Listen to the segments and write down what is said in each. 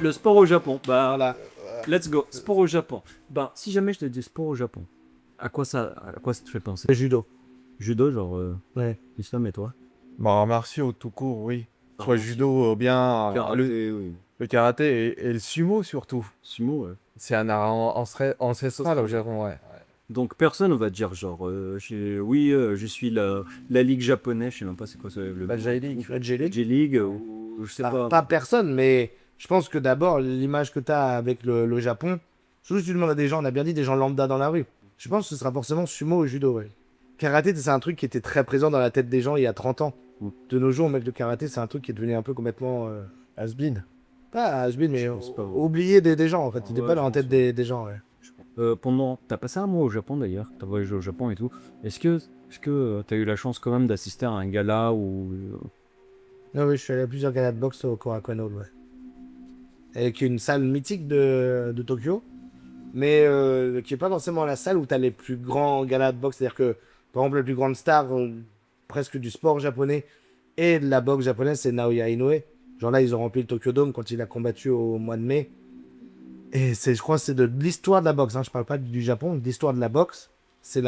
le sport au Japon. Bah, Voilà. let's go. Sport au Japon. Bah, si jamais je te dis sport au Japon, à quoi ça te fait penser? Le judo. Judo, genre, Ouais. Islam et toi? Bah, arts martiaux tout court, oui. Soit Arts judo ou bien Karaté, oui. le karaté et le sumo surtout. Sumo, ouais. C'est un art ancestral au Japon, ouais. Donc personne va te dire genre je suis la ligue japonaise, je sais même pas c'est quoi ça, le La J-League. Red J-League. J-League ou je sais pas. Pas personne, mais je pense que d'abord, l'image que tu as avec le Japon, surtout si tu demandes à des gens, on a bien dit des gens lambda dans la rue, je pense que ce sera forcément sumo ou judo. Ouais. Karaté, c'est un truc qui était très présent dans la tête des gens il y a 30 ans. Mm. De nos jours, mec, le karaté, c'est un truc qui est devenu un peu complètement. Has-been. Pas has-been, mais Je pense pas, ouais. oublié des gens en fait. Il n'est Ouais, pas dans je la tête pense, des gens. Ouais. T'as passé un mois au Japon d'ailleurs, t'as voyagé au Japon et tout. Est-ce que t'as eu la chance quand même d'assister à un gala ou Non, oui, je suis allé à plusieurs galas de boxe au Korakuen Hall, ouais. Avec une salle mythique de Tokyo, mais qui n'est pas forcément la salle où tu as les plus grands galas de boxe. C'est-à-dire que, par exemple, la plus grande star presque du sport japonais et de la boxe japonaise, c'est Naoya Inoue. Genre là, ils ont rempli le Tokyo Dome quand il a combattu au mois de mai. Et je crois que c'est de l'histoire de la boxe. Hein. Je parle pas du Japon, de l'histoire de la boxe. C'est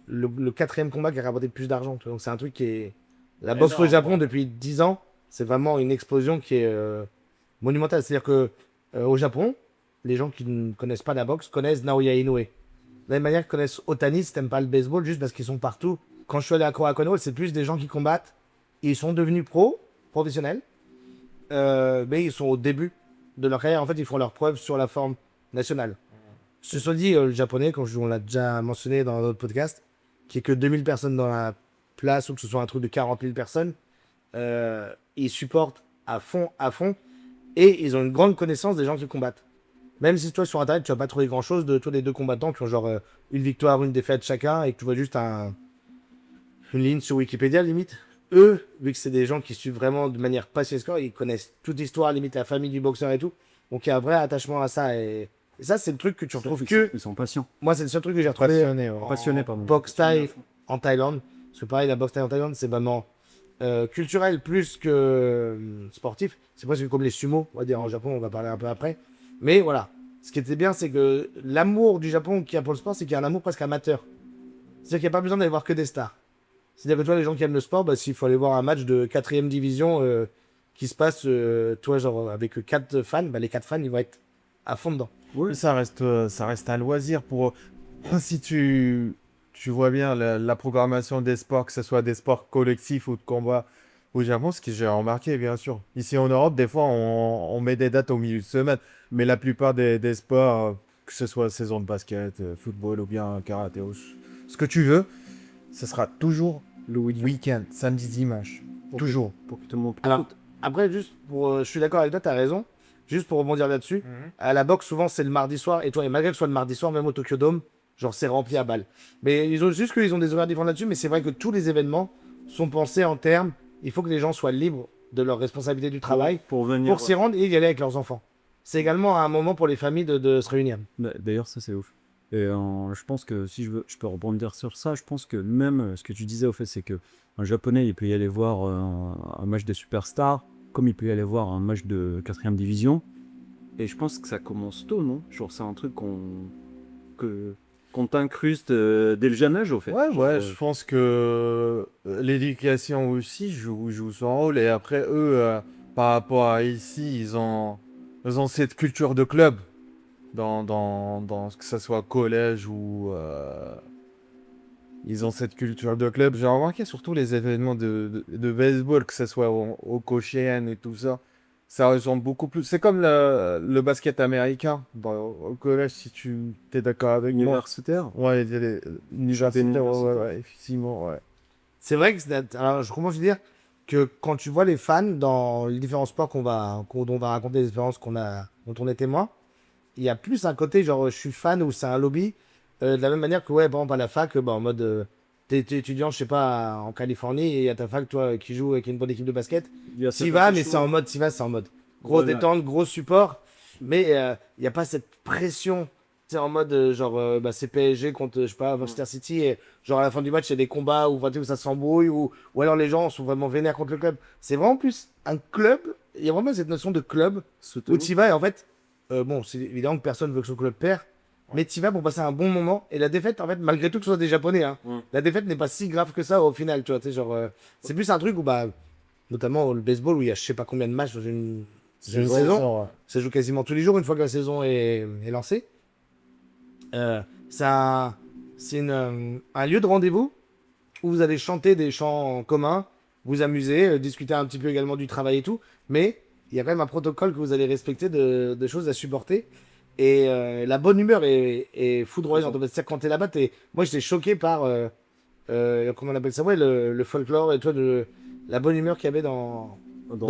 le quatrième combat qui a rapporté le plus d'argent. Donc c'est un truc qui est... La boxe au Japon, depuis 10 ans, c'est vraiment une explosion qui est monumentale. C'est-à-dire que au Japon, les gens qui ne connaissent pas la boxe connaissent Naoya Inoue. De la même manière qu'ils connaissent Otani si t'aimes pas le baseball, juste parce qu'ils sont partout. Quand je suis allé à Korakuen Hall, c'est plus des gens qui combattent. Ils sont devenus professionnels, mais ils sont au début de leur carrière. En fait, ils font leurs preuves sur la forme nationale. Ce soit dit, le japonais, on l'a déjà mentionné dans notre podcast, qui est que 2000 personnes dans la place ou que ce soit un truc de 40 000 personnes, ils supportent à fond, et ils ont une grande connaissance des gens qui combattent. Même si toi sur internet tu vas pas trouver grand chose de tous les deux combattants qui ont genre une victoire, une défaite chacun et que tu vois juste une ligne sur Wikipédia limite. Eux, vu que c'est des gens qui suivent vraiment de manière passionnée, ils connaissent toute l'histoire, limite la famille du boxeur et tout. Donc il y a un vrai attachement à ça et ça c'est le truc que tu retrouves que. ils sont patients, Moi c'est le seul truc que j'ai retrouvé Passionné, ouais. passionnés pardon. boxe thaï en Thaïlande. Parce que pareil, la boxe thaï en Thaïlande, c'est vraiment culturel plus que sportif. C'est presque comme les sumo, on va dire en Japon, on va parler un peu après. Mais voilà, ce qui était bien, c'est que l'amour du Japon qu'il y a pour le sport, c'est qu'il y a un amour presque amateur. C'est-à-dire qu'il n'y a pas besoin d'aller voir que des stars. C'est-à-dire que toi, les gens qui aiment le sport, bah, s'il faut aller voir un match de 4ème division qui se passe, toi, genre avec 4 fans, bah, les 4 fans, ils vont être à fond dedans. Oui. Ça reste un loisir pour... Si tu vois bien la programmation des sports, que ce soit des sports collectifs ou de combat au Japon, ce que j'ai remarqué, bien sûr. Ici en Europe, des fois, on met des dates au milieu de semaine, mais la plupart des sports, que ce soit saison de basket, football ou bien karaté, ou ce que tu veux, ce sera toujours le week-end, samedi, dimanche. Toujours. Pour que tout le monde Alors, après, juste pour. Je suis d'accord avec toi, t'as raison. Juste pour rebondir là-dessus, à la boxe, souvent, c'est le mardi soir. Et malgré que ce soit le mardi soir, même au Tokyo Dome, genre, c'est rempli à balle. Mais ils ont juste qu'ils ont des horaires différents là-dessus. Mais c'est vrai que tous les événements sont pensés en termes. Il faut que les gens soient libres de leurs responsabilités du travail pour venir. pour s'y rendre et y aller avec leurs enfants. C'est également un moment pour les familles de se réunir. D'ailleurs, ça c'est ouf. Et je pense que si je peux rebondir sur ça, je pense que même ce que tu disais au fait, c'est que un japonais, il peut y aller voir un match des superstars, comme il peut y aller voir un match de 4ème division. Et je pense que ça commence tôt, non? Genre, c'est un truc qu'on t'incruste dès le jeune âge, au fait. Ouais, je pense que l'éducation aussi joue son rôle. Et après, eux, par rapport à ici, ils ont cette culture de club. Que ce soit collège ou... ils ont cette culture de club. J'ai remarqué surtout les événements de baseball, que ce soit au Koshien et tout ça. Ça ressemble beaucoup plus. C'est comme le basket américain au collège, si tu es d'accord avec moi. Universitaire. Ouais, universitaire, ouais, effectivement, ouais. C'est vrai que alors, je commence à dire que quand tu vois les fans dans les différents sports dont on va raconter les expériences dont on est témoin, il y a plus un côté genre je suis fan ou c'est un lobby de la même manière que ouais bon à la fac en mode t'es étudiant je sais pas en Californie et il y a ta fac toi qui joue avec une bonne équipe de basket t'y vas mais c'est en mode grosse détente gros support mais il n'y a pas cette pression C'est en mode genre c'est PSG contre je sais pas Manchester City et genre à la fin du match il y a des combats où, où ça s'embrouille ou alors les gens sont vraiment vénères contre le club. C'est vraiment plus un club, il y a vraiment cette notion de club où tu y vas et en fait bon c'est évidemment que personne veut que son club perd mais tu y vas pour passer un bon moment et la défaite en fait malgré tout que ce soit des japonais hein, la défaite n'est pas si grave que ça au final tu vois tu sais genre c'est plus un truc où bah notamment le baseball où il y a je sais pas combien de matchs dans une saison, ça joue quasiment tous les jours une fois que la saison est lancée. Ça, c'est un lieu de rendez-vous où vous allez chanter des chants en commun, vous amuser, discuter un petit peu également du travail et tout, mais il y a quand même un protocole que vous allez respecter de choses à supporter. Et la bonne humeur est foudroyante. C'est-à-dire quand t'es là-bas, moi j'étais choqué par, comment on appelle ça, ouais, le folklore et toi, la bonne humeur qu'il y avait dans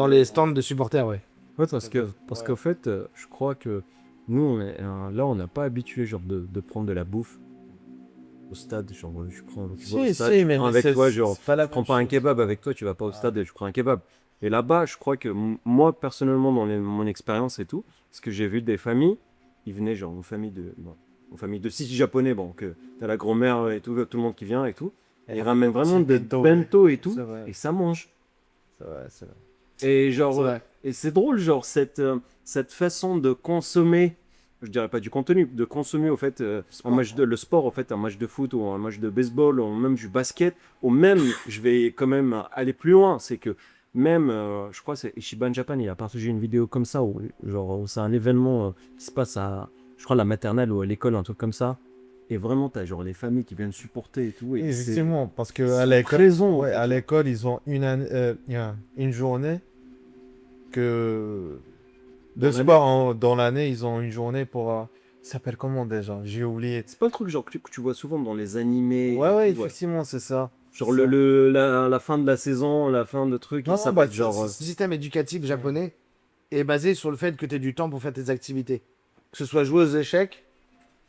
les stands de supporters, ouais. Ouais, parce qu'au fait, je crois que nous, là, on n'a pas habitué genre de prendre de la bouffe au stade. Genre, je prends, tu vas au stade, je prends avec toi, genre, je prends pas un kebab avec toi, tu vas pas au stade et je prends un kebab. Et là-bas, je crois que moi, personnellement, dans mon expérience et tout, parce que j'ai vu des familles, ils venaient genre aux familles de 6 japonais, bon, que t'as la grand-mère et tout le monde qui vient et tout. Et ils ramènent vraiment des bento et tout, et ça mange. C'est vrai. Et genre, C'est vrai. et c'est drôle, genre, cette façon de consommer, je dirais pas du contenu, de consommer, au fait, le sport, en fait, un match de foot ou un match de baseball ou même du basket, ou même, je vais quand même aller plus loin, c'est que même, je crois, c'est Ichiban Japan, il a partagé une vidéo comme ça, où, genre, où c'est un événement qui se passe à, je crois, la maternelle ou à l'école, un truc comme ça. Et vraiment, t'as genre les familles qui viennent supporter et tout. Et Effectivement, parce que à c'est l'école, présent, en ouais, fait. à l'école, ils ont il y a une journée que de Dans sport dans l'année, ils ont une journée pour. Ça s'appelle comment déjà? J'ai oublié. C'est pas le truc genre que tu vois souvent dans les animés. Ouais, ouais, et tout, effectivement, c'est ça. Genre C'est ça. la fin de la saison, la fin de truc, Non, ça non, va bah, être genre. Le système éducatif japonais est basé sur le fait que tu aies du temps pour faire tes activités. Que ce soit jouer aux échecs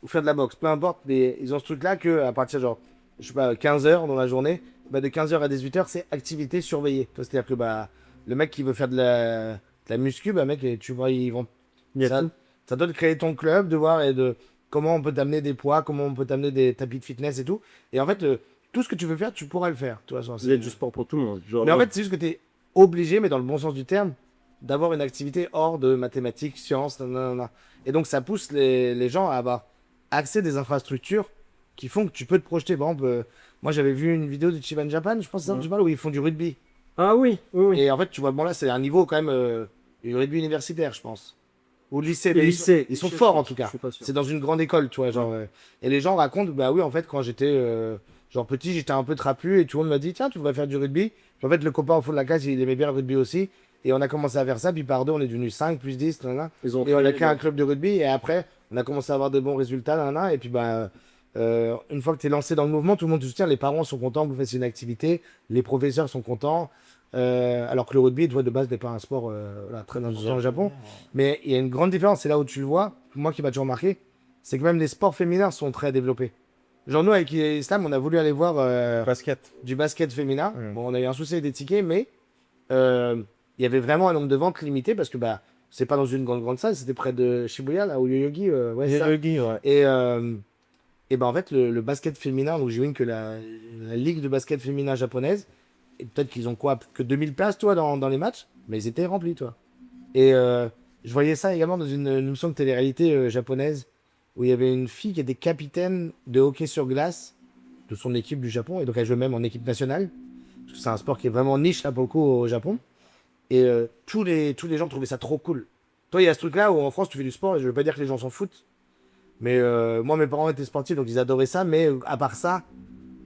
ou faire de la boxe, peu importe, mais ils ont ce truc-là que à partir genre, je sais pas, 15 heures dans la journée, bah, de 15 heures à 18 heures, c'est activité surveillée. C'est-à-dire que bah, le mec qui veut faire de la muscu, bah, mec, tu vois, ils vont. Il y a Ça, tout. ça doit te créer ton club, de voir et de comment on peut t'amener des poids, comment on peut t'amener des tapis de fitness et tout. Et en fait, tout ce que tu veux faire, tu pourras le faire. Tu vois, genre, Il y a du sport pour tout le monde. Genre, mais en fait, c'est juste que tu es obligé, mais dans le bon sens du terme, d'avoir une activité hors de mathématiques, sciences, nanana. Et donc, ça pousse les gens à avoir accès à des infrastructures qui font que tu peux te projeter. Par exemple, moi, j'avais vu une vidéo de Chiban Japan, je pense que c'est ça dont tu parles, où ils font du rugby. Ah oui, oui, oui. Et en fait, tu vois, bon, là, c'est un niveau quand même du rugby universitaire, je pense. Ou lycée, Et mais lycée. ils sont Je forts sais- en tout cas. Je suis pas sûr. C'est dans une grande école, tu vois. Genre, et les gens racontent, bah oui, en fait, quand j'étais genre petit, j'étais un peu trapu et tout le monde m'a dit, tiens, tu devrais faire du rugby. Puis en fait, le copain au fond de la classe, il aimait bien le rugby aussi. Et on a commencé à faire ça, puis par deux, on est devenu 5 plus 10, nanana. Ils ont Et on a créé créé un club de rugby, et après, on a commencé à avoir de bons résultats, nanana. Et puis, bah, une fois que tu es lancé dans le mouvement, tout le monde te soutient, les parents sont contents que vous fassiez une activité, les professeurs sont contents. Alors que le rugby, tu vois, de base, n'est pas un sport voilà, très important au Japon. Mais il y a une grande différence, c'est là où tu le vois, moi qui m'a toujours marqué, c'est que même les sports féminins sont très développés. Genre nous, avec Islam, on a voulu aller voir Basket. du basket féminin. Mm. Bon, on a eu un souci avec des tickets, mais il y avait vraiment un nombre de ventes limité parce que bah, c'est pas dans une grande salle, c'était près de Shibuya, là, où Yoyogi, ouais, c'est ça. Yogi, ouais. Et ben en fait, le basket féminin, donc j'imagine que la ligue de basket féminin japonaise, et peut-être qu'ils ont quoi, que 2000 places, toi, dans les matchs, mais ils étaient remplis, toi. Et je voyais ça également dans une émission de télé-réalité japonaise, où il y avait une fille qui était capitaine de hockey sur glace de son équipe du Japon, et donc elle jouait même en équipe nationale, parce que c'est un sport qui est vraiment niche, là, pour le coup, au Japon. Et tous les gens trouvaient ça trop cool. Toi, il y a ce truc-là où en France, tu fais du sport, et je veux pas dire que les gens s'en foutent, mais moi, mes parents étaient sportifs, donc ils adoraient ça. Mais à part ça,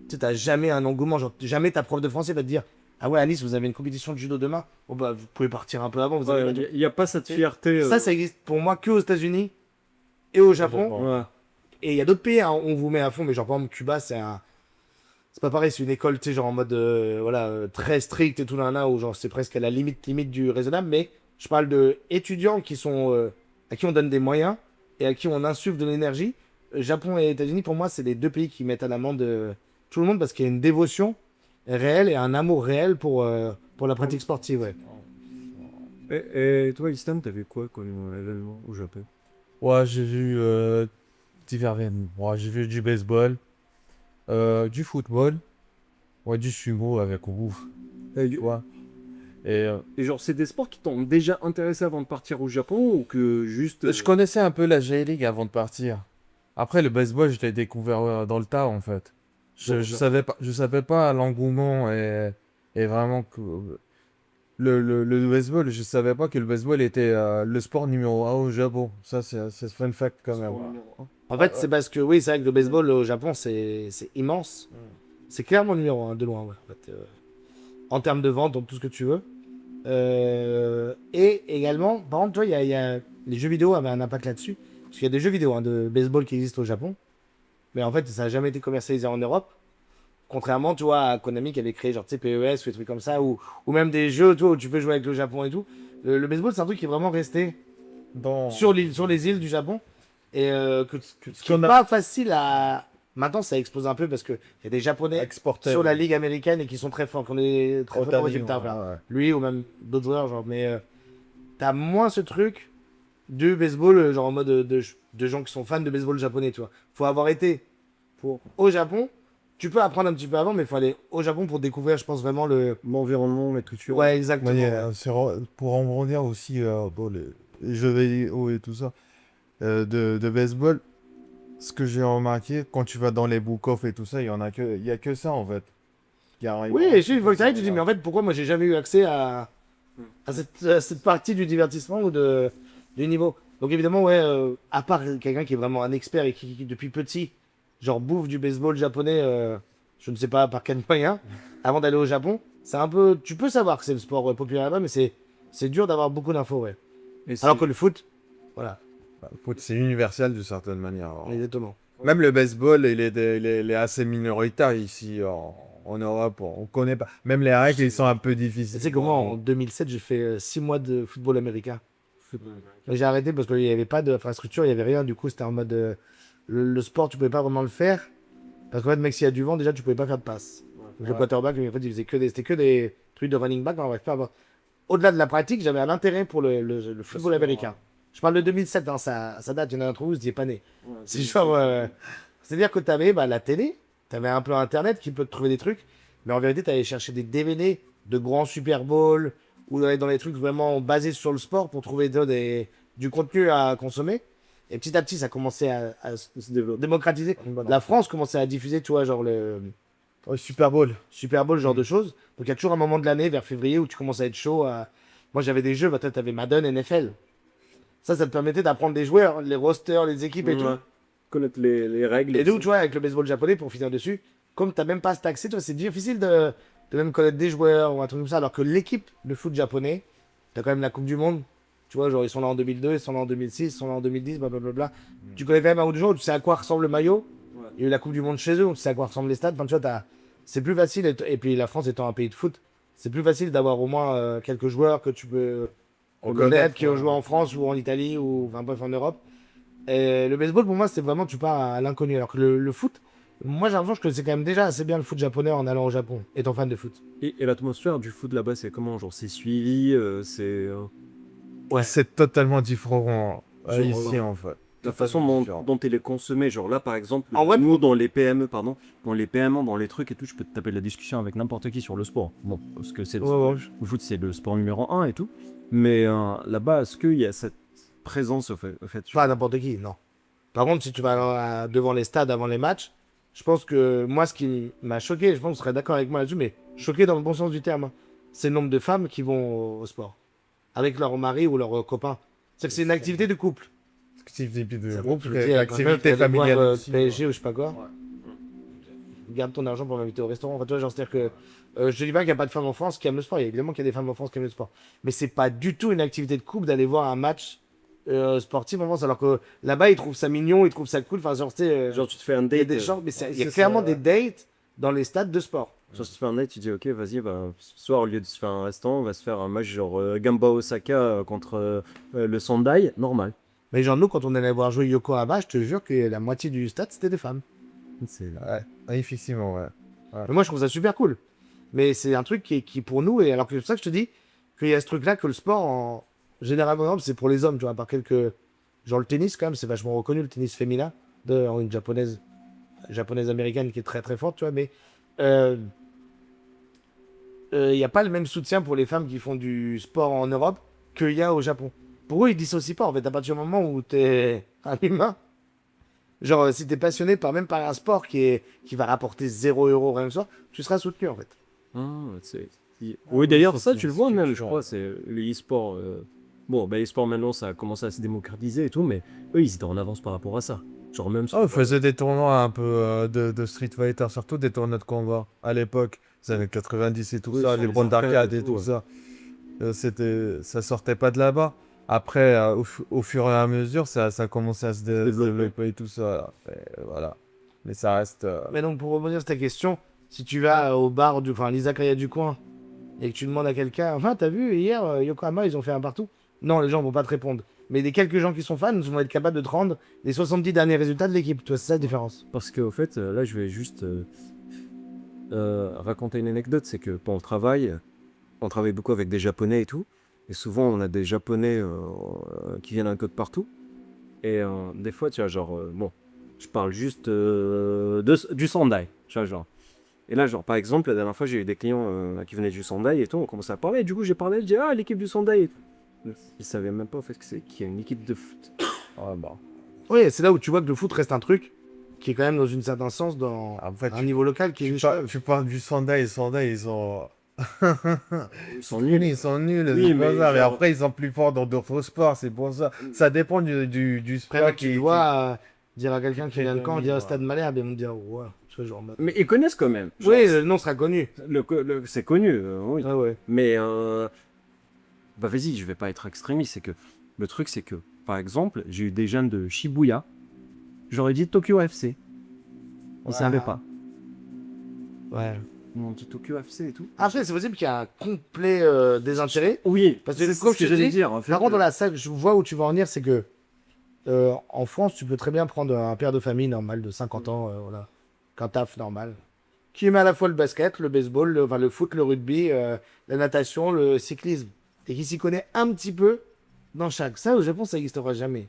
tu sais, t'as jamais un engouement. Genre, jamais ta prof de français va te dire, ah ouais, Alice, vous avez une compétition de judo demain. Bon, bah, vous pouvez partir un peu avant. Vous avez Il n'y a pas cette fierté. ça existe pour moi que aux États-Unis et au Japon. Ouais. Et il y a d'autres pays, hein, on vous met à fond. Mais genre, par exemple, Cuba, c'est pas pareil. C'est une école, tu sais, genre en mode voilà, très strict et tout, là, où genre, c'est presque à la limite du raisonnable. Mais je parle de étudiants qui sont, à qui on donne des moyens et à qui on insuffle de l'énergie. Japon et États-Unis, pour moi, c'est les deux pays qui mettent à l'amende tout le monde parce qu'il y a une dévotion réelle et un amour réel pour la pratique sportive. Ouais. Et toi, Istam, t'as vu quoi comme événement au Japon? Ouais, j'ai vu divers événements. Ouais, j'ai vu du baseball, du football, ouais, du sumo avec ouf. Tu vois. Et genre, c'est des sports qui t'ont déjà intéressé avant de partir au Japon ou que juste. Je connaissais un peu la J-League avant de partir. Après, le baseball, je l'ai découvert dans le tas, en fait. Je savais pas l'engouement et vraiment que le baseball, je savais pas que le baseball était le sport numéro un au Japon. Ça, c'est fun fact quand même. En fait, c'est parce que, oui, c'est vrai que le baseball au Japon, c'est immense. C'est clairement le numéro 1 de loin, ouais, en fait. En termes de vente, dans tout ce que tu veux. Et également, par contre, tu vois, les jeux vidéo avaient un impact là-dessus. Parce qu'il y a des jeux vidéo hein, de baseball qui existent au Japon. Mais en fait, ça n'a jamais été commercialisé en Europe. Contrairement, tu vois, à Konami qui avait créé genre, tu sais, PES ou des trucs comme ça. Ou même des jeux, tu vois, où tu peux jouer avec le Japon et tout. Le baseball, c'est un truc qui est vraiment resté Dans... sur les îles du Japon. Et Ce qui n'est qu'on a pas facile à... Maintenant, ça explose un peu parce qu'il y a des Japonais exporté sur la ligue américaine et qui sont très forts, qu'on est très forts au résultat. Voilà. Lui ou même d'autres joueurs, genre, mais t'as moins ce truc du baseball, genre en mode de gens qui sont fans de baseball japonais, tu vois. Faut avoir été au Japon. Tu peux apprendre un petit peu avant, mais il faut aller au Japon pour découvrir, je pense, vraiment L'environnement, la culture. Ouais, exactement. pour en rebondir aussi, bon, les jeux vidéo et tout ça, de baseball, ce que j'ai remarqué, quand tu vas dans les book-off et tout ça, il y a que ça en fait. Oui, et je vois que tu dis, mais en fait, pourquoi moi j'ai jamais eu accès à cette partie du divertissement ou du niveau. Donc évidemment, ouais, à part quelqu'un qui est vraiment un expert et qui depuis petit, genre bouffe du baseball japonais, je ne sais pas par quel moyen, avant d'aller au Japon, c'est un peu, tu peux savoir que c'est le sport populaire là-bas, mais c'est dur d'avoir beaucoup d'infos, ouais. Et Alors que le foot, voilà, Le foot, c'est universel d'une certaine manière. exactement. Même le baseball, il est assez minoritaire ici en Europe. On connaît pas. Même les règles, ils sont un peu Tu difficiles. sais que moi, en 2007, j'ai fait 6 mois de football américain. Mais j'ai arrêté parce qu'il n'y avait pas d'infrastructure, il n'y avait rien. Du coup, c'était en mode. Le sport, tu pouvais pas vraiment le faire. Parce qu'en fait, mec, s'il y a du vent, déjà, tu pouvais pas faire de passe. Donc, le quarterback, en fait, il faisait c'était que des trucs de running back. On pas Au-delà de la pratique, j'avais un intérêt pour le football américain. Je parle de 2007, hein, ça date. Il y en a d'entre vous, vous n'y pas né. C'est genre. C'est-à-dire que tu avais la télé, tu avais un peu Internet qui peut te trouver des trucs. Mais en vérité, tu allais chercher des DVD de grands Super Bowl ou d'aller dans les trucs vraiment basés sur le sport pour trouver du contenu à consommer. Et petit à petit, ça commençait à se démocratiser. La France commençait à diffuser, tu vois, genre le Super Bowl. Super Bowl, ce genre de choses. Donc il y a toujours un moment de l'année, vers février, où tu commences à être chaud. Moi, j'avais des jeux, toi, tu avais Madden, NFL. Ça te permettait d'apprendre des joueurs, les rosters, les équipes et tout. Connaître les règles. Et nous, tu vois, avec le baseball japonais, pour finir dessus, comme t'as même pas cet accès, tu vois, c'est difficile de même connaître des joueurs ou un truc comme ça. Alors que l'équipe de foot japonais, t'as quand même la Coupe du Monde. Tu vois, genre, ils sont là en 2002, ils sont là en 2006, ils sont là en 2010, blablabla. Tu connais quand même un ou deux joueurs, tu sais à quoi ressemble le maillot. Ouais. Il y a eu la Coupe du Monde chez eux, tu sais à quoi ressemblent les stades. Enfin, tu vois, c'est plus facile. Et puis la France étant un pays de foot, c'est plus facile d'avoir au moins quelques joueurs que tu peux connaître, qui ont joué en France ou en Italie ou enfin bref en Europe. Et le baseball, pour moi, c'est vraiment, tu pars à l'inconnu. Alors que le foot, moi, j'ai l'impression que je connaissais quand même déjà assez bien le foot japonais en allant au Japon, étant fan de foot. Et l'atmosphère du foot là-bas, c'est comment? Genre, c'est suivi, c'est. Ouais. C'est totalement différent Genre, ici en fait. La façon dont elle est consommée, genre là par exemple, En web, nous dans les PME, dans les PME, dans les trucs et tout, je peux te taper de la discussion avec n'importe qui sur le sport. Bon, parce que c'est le foot, c'est le sport numéro 1 et tout. Mais là-bas, est-ce qu'il y a cette présence au fait pas n'importe qui, non. Par contre, si tu vas devant les stades avant les matchs, je pense que moi, ce qui m'a choqué, je pense que vous serez d'accord avec moi là-dessus, mais choqué dans le bon sens du terme, hein, c'est le nombre de femmes qui vont au sport avec leur mari ou leur copain. C'est que c'est une activité de couple. Activité familiale. Aussi, PSG ou je sais pas quoi. Garde ton argent pour m'inviter au restaurant. Enfin, tu vois, genre, c'est-à-dire que je dis pas qu'il n'y a pas de femmes en France qui aiment le sport. Il y a évidemment qu'il y a des femmes en France qui aiment le sport. Mais c'est pas du tout une activité de couple d'aller voir un match sportif en France. Alors que là-bas, ils trouvent ça mignon, ils trouvent ça cool. Enfin, genre, genre tu te fais un il y a date. des gens, mais il y a clairement des dates dans les stades de sport. Genre tu te fais un date, tu dis ok, vas-y, bah, ce soir au lieu de se faire un restaurant, on va se faire un match genre Gamba Osaka contre le Sendai, normal. Mais genre, nous, quand on allait voir jouer Yokohama, je te jure que la moitié du stade, c'était des femmes. Ouais, effectivement, ouais. Mais moi, je trouve ça super cool. Mais c'est un truc qui pour nous, et alors que c'est pour ça que je te dis qu'il y a ce truc-là que le sport, généralement, c'est pour les hommes, tu vois, par quelques. Genre le tennis, quand même, c'est vachement reconnu, le tennis féminin. une japonaise américaine qui est très très forte, tu vois, mais il n'y a pas le même soutien pour les femmes qui font du sport en Europe qu'il y a au Japon. Pour eux, ils dissocient pas, en fait, à partir du moment où t'es un humain. Genre, si t'es passionné même par un sport qui va rapporter 0 € rien que ça, tu seras soutenu, en fait. Ah, oui, d'ailleurs, faut ça, qu'il y tu ait le vois une même, je structure, crois, ouais. c'est les e-sports. Bon, bah, les sports maintenant, ça a commencé à se démocratiser et tout, mais eux, ils étaient en avance par rapport à ça. Genre, même Oh, on faisait des tournois un peu de Street Fighter, surtout des tournois de combat à l'époque, les années 90 et tout Oui, ça, sur les les bornes arcades d'arcade et et tout, tout ouais. ça. Ça sortait pas de là-bas. Après, au fur et à mesure, ça commençait à se Développer. développer et tout ça. Et voilà. Mais ça reste. Mais donc, pour rebondir sur ta question, si tu vas au bar enfin, l'izakaya du coin, et que tu demandes à quelqu'un, enfin, t'as vu, hier, Yokohama, ils ont fait un partout. Non, les gens vont pas te répondre. Mais les quelques gens qui sont fans vont être capables de te rendre les 70 derniers résultats de l'équipe. Tu vois, c'est ça la différence. Parce qu'au fait, là, je vais juste raconter une anecdote. C'est que pendant le travail, on travaille beaucoup avec des Japonais et tout. Et souvent, on a des Japonais qui viennent un peu de partout. Et des fois, tu vois, genre, bon, je parle juste du Sendai. Tu vois, genre. Et là, genre, par exemple, la dernière fois, j'ai eu des clients qui venaient du Sendai et tout. On commençait à parler. Et du coup, j'ai parlé, je dis, ah, l'équipe du Sendai et tout. Ils savaient même pas, en fait, qu'il y a une équipe de foot. Ah, bah. Oui, c'est là où tu vois que le foot reste un truc qui est quand même dans une certain sens dans En fait, un niveau local qui est juste. tu parles du Sendai, et Sendai, ils sont. Ils sont nuls. Ils sont nuls, Oui, c'est pour mais ça. Mais genre- après, ils sont plus forts dans d'autres sports, c'est pour ça. Ça dépend du Après, sport mec, tu dois dire à quelqu'un qui vient de Caen, domine, dire ouais. Stade Malherbe, et me dire, ouais, tu vois, genre. Mais ils connaissent quand même. Genre, Oui, le nom sera connu. c'est connu, oui. Ouais, ouais. Mais, bah vas-y, je vais pas être extrémiste. C'est que le truc, c'est que, par exemple, j'ai eu des jeunes de Shibuya. J'aurais dit Tokyo FC. Ils Ouais. savaient pas. Ouais. Ils m'ont dit Tokyo FC et tout. Après, c'est possible qu'il y a un complet désintérêt. Oui, Parce que c'est comme ce que je te j'allais dis, dire. En fait, Par contre, dans la salle, je vois où tu vas en venir, c'est que en France, tu peux très bien prendre un père de famille normal de 50 ans, voilà, qu'un taf normal, qui aime à la fois le basket, le baseball, enfin, le foot, le rugby, la natation, le cyclisme, et qui s'y connaît un petit peu dans chaque. Ça, au Japon, ça n'existera jamais.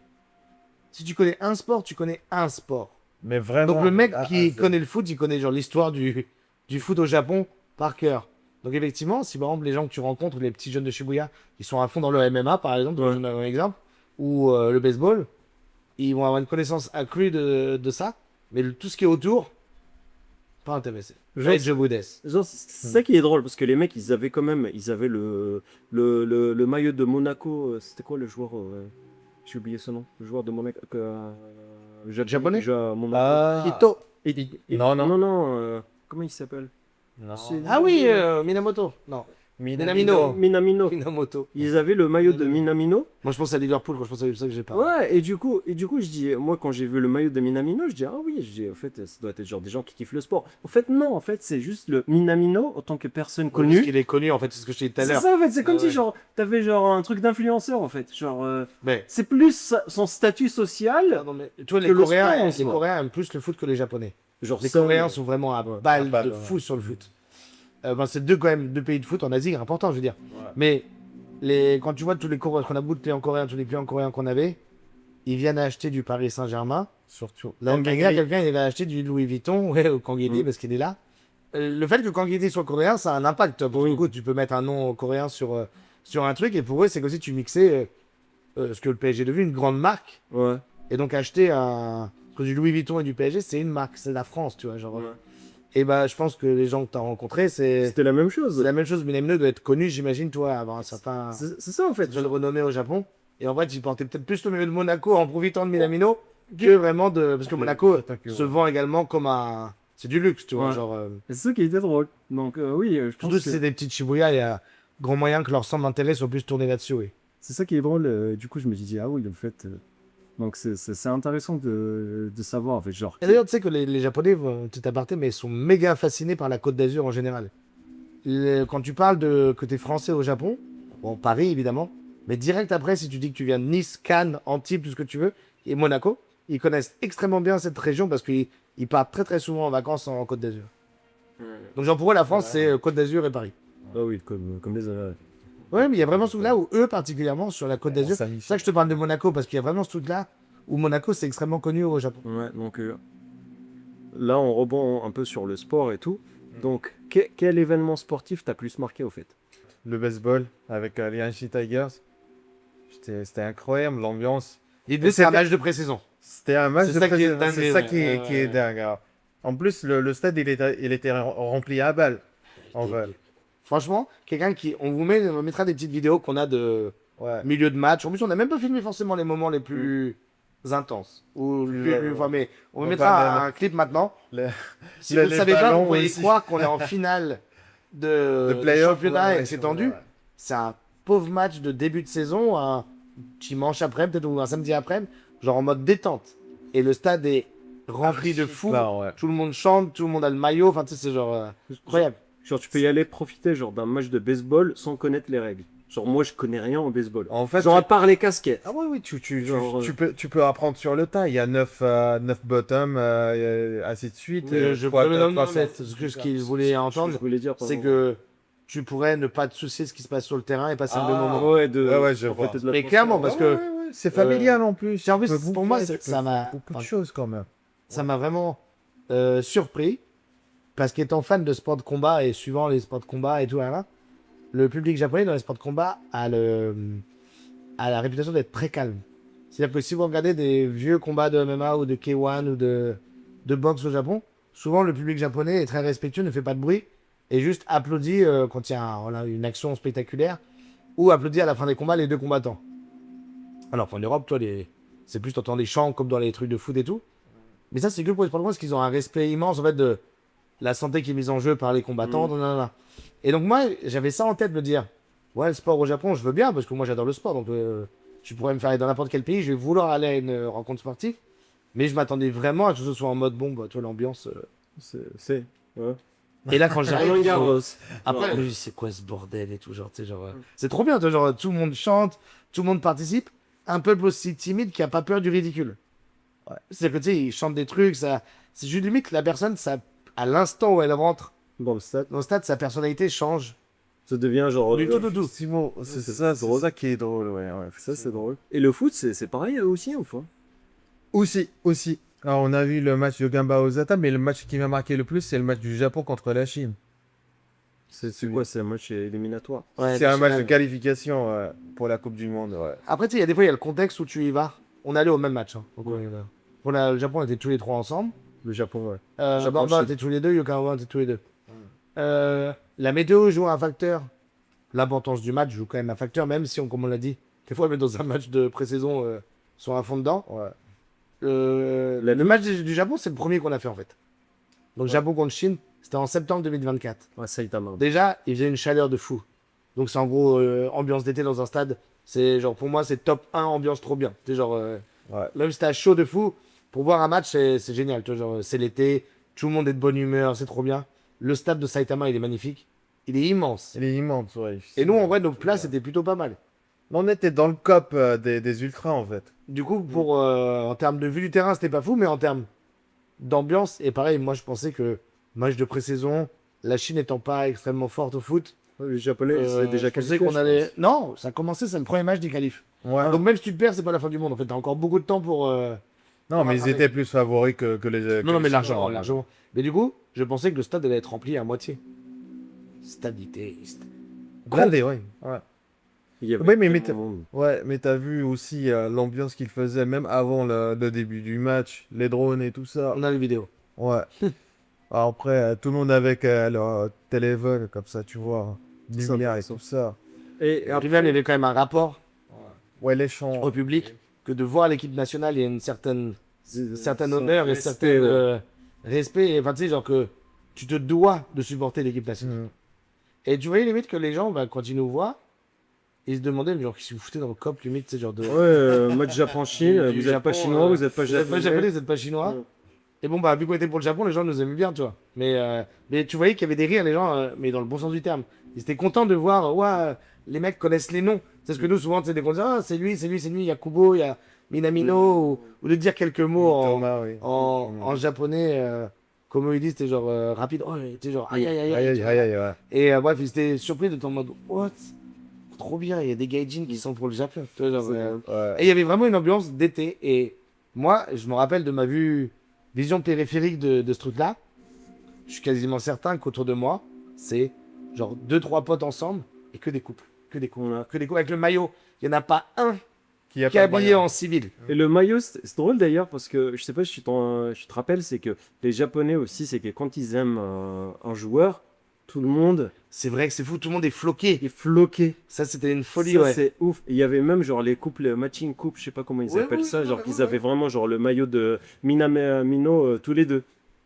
Si tu connais un sport, tu connais un sport. Mais vraiment. Donc le mec ah, qui ah, connaît le foot, il connaît genre l'histoire du foot au Japon par cœur. Donc effectivement, si par exemple les gens que tu rencontres, les petits jeunes de Shibuya, ils sont à fond dans le MMA par exemple, Ouais. je donne un exemple, ou le baseball, ils vont avoir une connaissance accrue de ça, mais tout ce qui est autour, pas intéressé. Genre, Genre, Joboudes. genre, c'est ça qui est drôle, parce que les mecs, ils avaient quand même, ils avaient le maillot de Monaco. C'était quoi le joueur j'ai oublié son nom. Le joueur de Monaco. Japonais Monaco. Ah. Ito. Non, non. Non, comment il s'appelle? Non. C'est- Ah oui, Minamoto. Non, Minamino. Minamino. Minamoto. Ils avaient le maillot de Minamino. Moi je pense à Liverpool, quand je pense à ça que j'ai pas. Ouais, et du coup, je dis, moi, quand j'ai vu le maillot de Minamino, je dis, ah oui, je dis, en fait, ça doit être genre des gens qui kiffent le sport. En fait, non, en fait, c'est juste le Minamino, en tant que personne Parce connue. qu'il est connu en fait, c'est ce que je t'ai dit tout à C'est l'heure. ça, en fait, c'est comme Ah si, ouais. genre, t'avais genre un truc d'influenceur, en fait. Genre, Mais c'est plus son statut social. non, mais tu vois, que le sport, en les soi. Coréens aiment plus le foot que les Japonais. Genre, Les ça, Coréens sont vraiment à balle à balle, de ouais. fou sur le foot. C'est quand même deux pays de foot en Asie importants, je veux dire. Ouais. Mais quand tu vois tous les Coréens qu'on a bouté en coréen, tous les clients coréens qu'on avait, ils viennent acheter du Paris Saint-Germain. Surtout. L'année dernière, quelqu'un il va acheter du Louis Vuitton, ouais, au Kangidi, Mm. parce qu'il est là. Le fait que Kangidi soit coréen, ça a un impact. Pour le coup, tu peux mettre un nom coréen sur un truc, et pour eux, c'est comme si tu mixais ce que le PSG est devenu, une grande marque. Ouais. Et donc acheter un. Parce que du Louis Vuitton et du PSG, c'est une marque, c'est la France, tu vois. Genre. Ouais. Et bah, je pense que les gens que tu as rencontrés, c'est C'était la même chose. la même chose. Minamino doit être connu, j'imagine, toi, avoir un certain C'est ça, en fait. jeune renommé au Japon. Et en fait, il portait peut-être plus le maillot de Monaco en profitant de Minamino que vraiment de. Parce que Monaco se vend également comme un. C'est du luxe, tu vois. Ouais. Genre, C'est ça qui était drôle. Donc, oui, je pense surtout si que c'est des petites Shibuya, il y a grand moyen que leur centre d'intérêt soit plus tourné là-dessus, oui. c'est ça qui est drôle. Du coup, je me suis dit, ah oui, en fait. Donc, c'est intéressant de savoir, en fait. Genre, Et d'ailleurs, tu sais que les Japonais, tout aparté, mais ils sont méga fascinés par la Côte d'Azur en général. Quand tu parles que tu es français au Japon, bon, Paris évidemment, mais direct après, si tu dis que tu viens de Nice, Cannes, Antibes, tout ce que tu veux, et Monaco, ils connaissent extrêmement bien cette région parce qu'ils partent très très souvent en vacances en Côte d'Azur. Donc, genre, pour eux, la France, c'est Côte d'Azur et Paris. ah oui, comme les. Ouais, mais il y a vraiment ce truc-là où eux, particulièrement sur la Côte d'Azur, Ça c'est ça que je te parle de Monaco parce qu'il y a vraiment ce truc-là où Monaco, c'est extrêmement connu au Japon. Ouais, donc là, on rebond un peu sur le sport et tout. Donc, quel événement sportif t'a plus marqué au fait? Le baseball avec les Hanshin Tigers. C'était incroyable, l'ambiance. L'idée, c'est un match de pré-saison. C'était un match C'est de ça qui est président. dingue, C'est ça ouais. qui est dingue. Alors. En plus, le stade, il était rempli à balles. En vrai. Franchement, on on mettra des petites vidéos qu'on a de Ouais. milieu de match. En plus, on n'a même pas filmé forcément les moments les plus intenses. Mais on Ouais, mettra pas un clip maintenant. Le- Si les vous ne savez pas, ballons vous pouvez aussi. croire qu'on est en finale de play-off, championnat ouais, et que c'est tendu. ouais. C'est un pauvre match de début de saison, un dimanche après, peut-être, ou un samedi après, genre en mode détente. Et le stade est rempli de fous. Là, ouais. Tout le monde chante, tout le monde a le maillot. Enfin, tu sais, c'est genre incroyable. Genre, tu peux y aller profiter genre d'un match de baseball sans connaître les règles. Genre, moi, je connais rien au baseball. En fait, Genre, à part les casquettes. ah oui, Genre, tu peux apprendre sur le tas. Il y a 9 bottoms, ainsi de suite. Ce qu'il voulait entendre, je voulais dire, c'est pardon. que tu pourrais ne pas te soucier de ce qui se passe sur le terrain et passer un bon Ah. moment. Ouais, Ouais, je vois. profiter de Mais l'atmosphère. clairement, parce que c'est familial en plus. en plus, Tu peux pour moi, bouffer, tu ça peux m'a- faire beaucoup de choses quand même. ça m'a vraiment surpris. Parce qu'étant fan de sport de combat et suivant les sports de combat et tout, là, le public japonais dans les sports de combat a la réputation d'être très calme. C'est-à-dire que si vous regardez des vieux combats de MMA ou de K1 ou de boxe au Japon, souvent le public japonais est très respectueux, ne fait pas de bruit et juste applaudit quand il y a voilà, une action spectaculaire ou applaudit à la fin des combats les deux combattants. Alors qu'en Europe, toi, c'est plus t'entends des chants comme dans les trucs de foot et tout. Mais ça, c'est que pour les sports de combat parce qu'ils ont un respect immense en fait de la santé qui est mise en jeu par les combattants. Nanana. Et donc moi, j'avais ça en tête, me dire, ouais, le sport au Japon, je veux bien parce que moi j'adore le sport, donc tu pourrais me faire aller dans n'importe quel pays, je vais vouloir aller à une rencontre sportive. Mais je m'attendais vraiment à ce que ce soit en mode bon, bah, toi l'ambiance. Ouais. Et là, quand j'arrive, Roland Garros. après, je me dis, c'est quoi ce bordel et tout, genre, tu sais, genre, c'est trop bien, tu vois, genre, tout le monde chante, tout le monde participe. Un peuple aussi timide qui a pas peur du ridicule. Ouais. C'est-à-dire que, tu sais, ils chantent des trucs, ça, c'est juste limite, la personne, ça, à l'instant où elle rentre Dans le stade, dans le stade, sa personnalité change. ça devient genre. Du tout. Effectivement, c'est c'est drôle. ça qui est drôle, ouais. Ça, c'est drôle. Et le foot, c'est pareil aussi, ou pas? Aussi. Alors, on a vu le match de Gamba Osaka, mais le match qui m'a marqué le plus, c'est le match du Japon contre la Chine. C'est quoi? C'est un match éliminatoire. Ouais, C'est un match de final. qualification pour la Coupe du Monde, ouais. Après, tu sais, il y a des fois, il y a le contexte où tu y vas. On allait au même match. Hein. Donc, pour le Japon, on était tous les trois ensemble. Le Japon, ouais. Japon, Bordeaux Chine. était tous les deux, Yokohama était tous les deux. La météo joue un facteur. L'importance du match joue quand même un facteur, même si, comme on l'a dit, des fois, même dans un match de pré-saison, sont à fond dedans. Ouais. Le match du Japon, c'est le premier qu'on a fait en fait. Donc, Japon contre Chine, c'était en septembre 2024. Ouais, Saitama. Déjà, il faisait une chaleur de fou. Donc, c'est en gros ambiance d'été dans un stade. C'est genre, pour moi, c'est top 1 ambiance trop bien. C'est genre, Ouais. même si t'as chaud de fou, pour voir un match, c'est génial. Tu vois, genre, c'est l'été, tout le monde est de bonne humeur, c'est trop bien. Le stade de Saitama, il est magnifique. Il est immense. Il est immense, ouais. Et nous, en vrai, nos places étaient plutôt pas mal. On était dans le COP des ultras, en fait. Du coup, en termes de vue du terrain, c'était pas fou, mais en termes d'ambiance, et pareil, moi, je pensais que match de pré-saison, la Chine n'étant pas extrêmement forte au foot, Ouais, les Japonais, c'est déjà je pensais qualifié. qu'on allait. Non, ça a commencé, c'est le premier match des qualifs. Ouais. Donc même si tu te perds, c'est pas la fin du monde. En fait, t'as encore beaucoup de temps pour. Non, mais ils étaient plus favoris que les. Non, non, mais les largement, Chinois. largement. Mais du coup, je pensais que le stade allait être rempli à moitié. Stade était. Blindé, ouais. Il y avait Ouais, mais tellement t'as- de monde. Ouais, mais t'as vu aussi l'ambiance qu'ils faisaient, même avant le début du match, les drones et tout ça. On a les vidéos. Ouais. Alors après, tout le monde avec leur téléphone, comme ça, tu vois. C'est Lumière et intéressant. tout ça. Et Après, il y avait quand même un rapport Ouais, les chants. au public que de voir l'équipe nationale, il y a une certaine certain honneur et respect, certain ouais. respect. Et, enfin, tu sais, genre que tu te dois de supporter l'équipe nationale. Mhm. Et tu voyais limite que les gens, bah, quand ils nous voient, ils se demandaient, genre, qu'est-ce que vous foutez dans le COP, limite, tu sais, genre de. Ouais, match Japon-Chine, Du vous êtes Japon, pas chinois, vous êtes pas Vous êtes pas japonais, japonais. vous êtes pas chinois. Ouais. Et bon, bah, vu qu'on était pour le Japon, les gens nous aimaient bien, tu vois. Mais tu voyais qu'il y avait des rires, les gens, mais dans le bon sens du terme. Ils étaient contents de voir, ouais, les mecs connaissent les noms. C'est ce que nous, souvent, tu sais, dès qu'on dit, ah, c'est lui, il y a Kubo, il y a Minamino, ou de dire quelques mots Thomas, oui. en japonais, comme ils disent, c'était genre rapide, oh, c'était genre aïe aïe aïe Aïe, aïe. aïe, aïe, ouais. Et bref, ils étaient surpris de ton mode, what? Trop bien, il y a des gaijins qui sont pour le Japon. Tu vois, genre, Ouais. et il y avait vraiment une ambiance d'été. Et Moi, je me rappelle de ma vision périphérique de ce truc-là. Je suis quasiment certain qu'autour de moi, c'est genre 2-3 potes ensemble et que des couples. Que des couples. Que des couples avec le maillot. Il n'y en a pas un Qui a qui est pas de habillé moyen. en civil. Et le maillot, c'est drôle d'ailleurs parce que je sais pas si tu te rappelles, c'est que les Japonais aussi, c'est que quand ils aiment un joueur, tout le monde C'est vrai que c'est fou, tout le monde est floqué. est floqué. Ça, c'était une folie, Ça, ouais. c'est ouf. Il y avait même genre les couples matching couple, je sais pas comment ils Ouais, appellent ouais, ça, ouais, genre ouais, qu'ils ouais. avaient vraiment genre le maillot de Minamino tous les deux.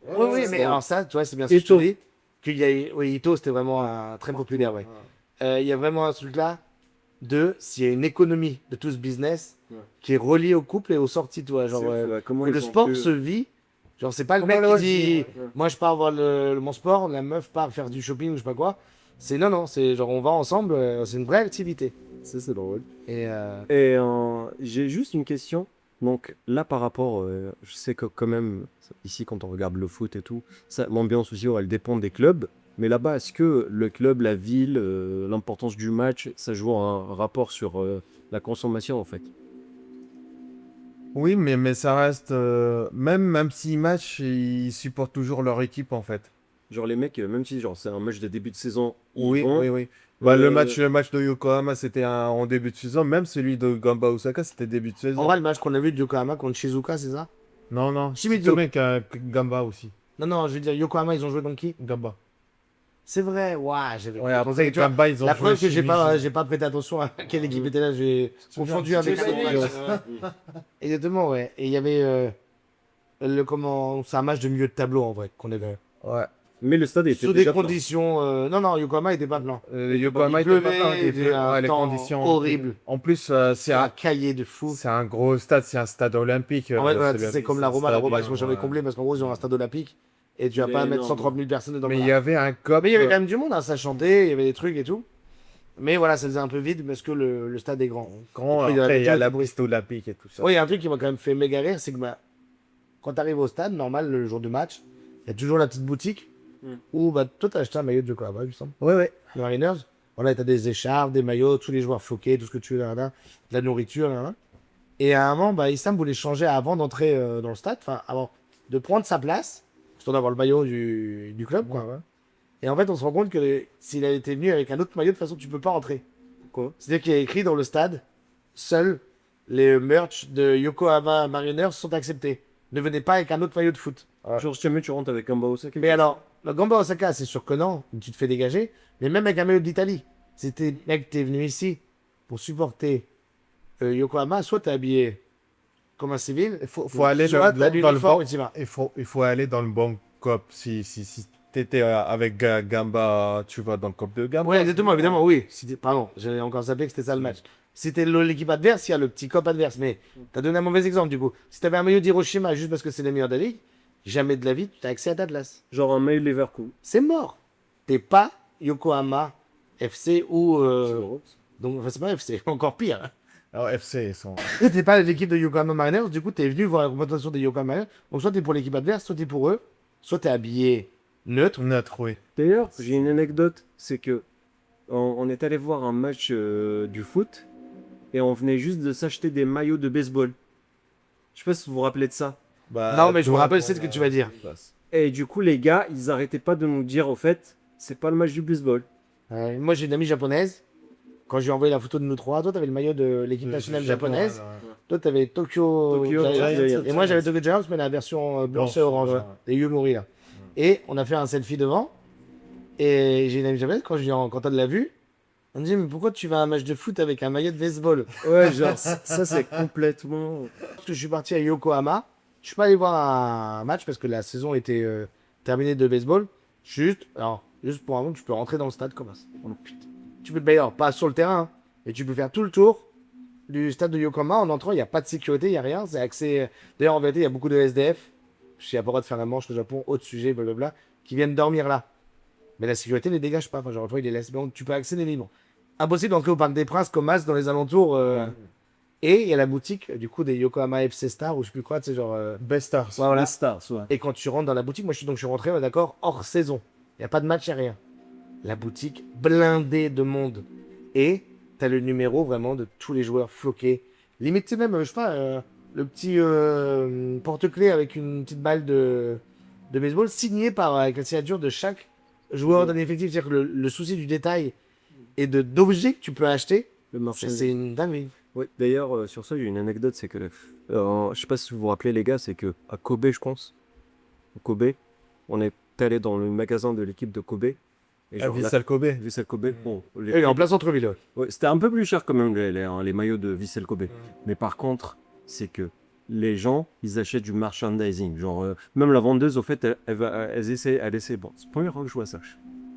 Oui, oui, c'est mais drôle. alors ça, tu vois, c'est bien ce que je te Ito. dis. Qu'il y a... Oui, Ito, c'était vraiment très populaire, ouais. Il y a vraiment un truc là s'il y a une économie de tout ce business Ouais. qui est reliée au couple et aux sorties, tu vois. Genre, C'est ouf, ouais, comment que ils le ont sport pu- se vit. Genre, c'est pas le Comment mec le qui dit Ouais. moi je pars voir mon sport, la meuf part faire du shopping ou je sais pas quoi. C'est non, non, c'est genre on va ensemble, c'est une vraie activité. Ça, c'est drôle. Et Et j'ai juste une question. Donc là, par rapport, je sais que quand même, ici, quand on regarde le foot et tout, ça, l'ambiance aussi, elle dépend des clubs. Mais là-bas, est-ce que le club, la ville, l'importance du match, ça joue un rapport sur la consommation, en fait? Oui, mais ça reste. Même s'ils matchent, ils supportent toujours leur équipe en fait. Genre les mecs, même si genre c'est un match de début de saison, ils Oui, vont. oui, oui. Bah, Euh, le match de Yokohama, c'était en début de saison. Même celui de Gamba Osaka, c'était début de saison. en vrai, le match qu'on a vu de Yokohama contre Shizuka, c'est ça? Non, non. Shimizu. C'est mec Gamba aussi. Non, non, je veux dire, Yokohama, ils ont joué contre qui? Gamba. C'est vrai, ouais, j'avais Ouais, je après, pensais que, tu vois, Gamba, ils ont la joué preuve que Shimizu. j'ai pas prêté attention à quelle équipe était là, j'ai confondu avec tu un sais, autre match. Exactement, ouais. Et il y avait c'est un match de milieu de tableau en vrai qu'on avait. Ouais. Mais le stade était Sous des déjà plein. conditions, non, non, Yokohama était pas blanc. Yokohama Il était pas pleuvait, plein, il faisait un les temps conditions. horrible. En plus, C'est c'est un un, cahier de fou. c'est un gros stade, c'est un stade olympique. En fait, ouais, c'est c'est comme la Roma. La Roma, ils sont jamais ouais. comblés parce qu'en gros, ils ont un stade olympique et tu vas Il est pas mettre énorme. 130 000 personnes dedans. Mais Voilà. il y avait un cop. Mais il y avait quand même du monde, hein, ça chantait, il y avait des trucs et tout. Mais voilà, ça faisait un peu vide parce que le stade est grand. Grand, Après, après, il y a déjà la du bruit. piste olympique et tout ça. Oui, il y a un truc qui m'a quand même fait méga rire, c'est que bah, quand tu arrives au stade, normal, le jour du match, il y a toujours la petite boutique Mm. où bah, toi, t'as acheté un maillot de Yokohama, il me semble. Ouais, ouais. Les Mariners. Voilà, t'as des écharpes, des maillots, tous les joueurs floqués, tout ce que tu veux, là, là, de la nourriture. Là, là. Et à un moment, bah, Issam voulait changer avant d'entrer dans le stade, enfin, avant de prendre sa place, histoire d'avoir le maillot du club, quoi. Ouais, ouais. Et en fait, on se rend compte que s'il avait été venu avec un autre maillot, de toute façon, tu peux pas entrer. Quoi? C'est-à-dire qu'il y a écrit dans le stade, seuls les merch de Yokohama Mariners sont acceptés. Ne venez pas avec un autre maillot de foot. Genre, si jamais tu rentres avec un Osaka. Mais alors, le Gamba Osaka, c'est sûr que non, tu te fais dégager. Mais même avec un maillot d'Italie, si t'es venu ici pour supporter Yokohama, soit t'es habillé comme un civil, Il faut aller soit dans, t'as dans le l'uniforme bon. et t'y vas. Il faut aller dans le bon cop. Si t'étais avec Gamba, tu vas dans le cop de Gamba. Oui, exactement, évidemment, oui. Pardon, j'avais encore zappé que c'était ça le match. Si t'es l'équipe adverse, il y a le petit cop adverse. Mais t'as donné un mauvais exemple du coup. Si t'avais un maillot d'Hiroshima juste parce que c'est les meilleurs de la ligue, jamais de la vie, tu as accès à ta glace. Genre un mail Liverpool. C'est mort. T'es pas Yokohama FC ou. Donc, enfin, c'est pas FC, encore pire. Hein. Alors, FC, ils sont. T'es pas l'équipe de Yokohama Mariners, du coup, t'es venu voir la représentation des Yokohama Mariners. Donc, soit t'es pour l'équipe adverse, soit t'es pour eux, soit t'es habillé neutre. Neutre, oui. D'ailleurs, j'ai une anecdote, c'est que on est allé voir un match du foot et on venait juste de s'acheter des maillots de baseball. Je sais pas si vous vous rappelez de ça. Bah, Non, mais je me toi, rappelle, c'est ce que tu vas dire. Et du coup, les gars, ils arrêtaient pas de nous dire, au fait, c'est pas le match du baseball. Moi, j'ai une amie japonaise. Quand j'ai envoyé la photo de nous trois, toi, t'avais le maillot de l'équipe nationale japonaise. Toi, t'avais Tokyo, Tokyo Giants. Giants. Et moi, j'avais Tokyo Giants, mais la version blanche et orange. ouais. Ouais. Les Yumuri, là. Et on a fait un selfie devant. Et j'ai une amie japonaise, quand elle l'a vu, on me dit, mais pourquoi tu vas à un match de foot avec un maillot de baseball? Ouais, genre, ça c'est complètement. Parce que je suis parti à Yokohama. Je suis pas allé voir un match parce que la saison était terminée de baseball. Juste pour un moment, tu peux rentrer dans le stade comme ça. Oh, putain. Tu peux te baigner, alors pas sur le terrain, hein, mais tu peux faire tout le tour du stade de Yokohama. En entrant, il n'y a pas de sécurité, il n'y a rien. C'est accès. D'ailleurs, en vérité, il y a beaucoup de SDF. Je suis à pas le droit de faire un manche au Japon, autre sujet, blablabla, qui viennent dormir là. Mais la sécurité ne les dégage pas. Enfin, genre, toi, ils les laissent. Donc, tu peux accéder libre. Impossible d'entrer au Parc des Princes comme As dans les alentours. Et il y a la boutique du coup des Yokohama FC Star ou je sais plus quoi, tu sais, genre. Best Stars. Ouais, voilà. Les Stars, ouais. Et quand tu rentres dans la boutique, moi je suis rentré, ouais, d'accord, hors saison. Il n'y a pas de match, il n'y a rien. La boutique blindée de monde. Et t'as le numéro vraiment de tous les joueurs floqués. Limite, tu sais, même, je sais pas, le petit porte-clés avec une petite balle de baseball signé avec la signature de chaque joueur d'un effectif. C'est-à-dire que le souci du détail et d'objets que tu peux acheter, Le marché. c'est une dinguerie. Ouais, d'ailleurs, sur ça, j'ai une anecdote, c'est que, je sais pas si vous vous rappelez, les gars, c'est que à Kobe, je pense, Kobe, on est allé dans le magasin de l'équipe de Kobe. Et genre, Vissel Kobe. Vissel Kobe, bon, Et il est en plein centre-ville. Ouais. ouais, c'était un peu plus cher quand même, les maillots de Vissel Kobe. Mais par contre, c'est que les gens, ils achètent du merchandising. Genre, même la vendeuse, au fait, elle essaie. Bon, c'est la première fois que je vois ça.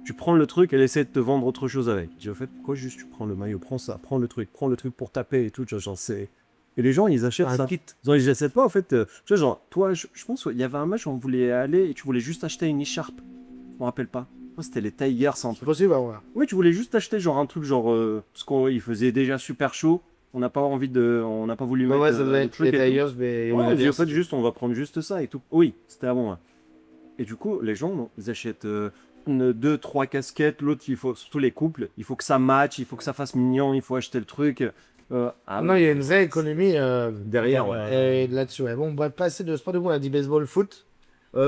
Tu prends le truc, elle essaie de te vendre autre chose avec. Je dis, au fait, pourquoi juste tu prends le maillot, prends ça, prends le truc pour taper et tout. Tu vois, genre, c'est. Et les gens, ils achètent Un ça. kit. Genre, ils achètent pas, en fait. Tu vois, genre, toi, je pense qu'il y avait un match où on voulait aller et tu voulais juste acheter une écharpe. Je me rappelle pas. Moi, c'était les Tigers, un C'est truc. possible, ouais. Oui, tu voulais juste acheter genre un truc genre parce qu'il faisait déjà super chaud. On n'a pas voulu mettre Ouais, ça doit le être truc les et tout. Tigers, mais Ouais, on a dit en fait juste on va prendre juste ça et tout. Oui, c'était avant. Ouais. Et du coup, les gens ils achètent deux, trois casquettes. L'autre, il faut surtout les couples, il faut que ça matche, il faut que ça fasse mignon, il faut acheter le truc. Non, il y a une vraie économie Derrière, ouais. là-dessus. Ouais. Bon, bref, pas assez de sport de vous. On a dit baseball, foot.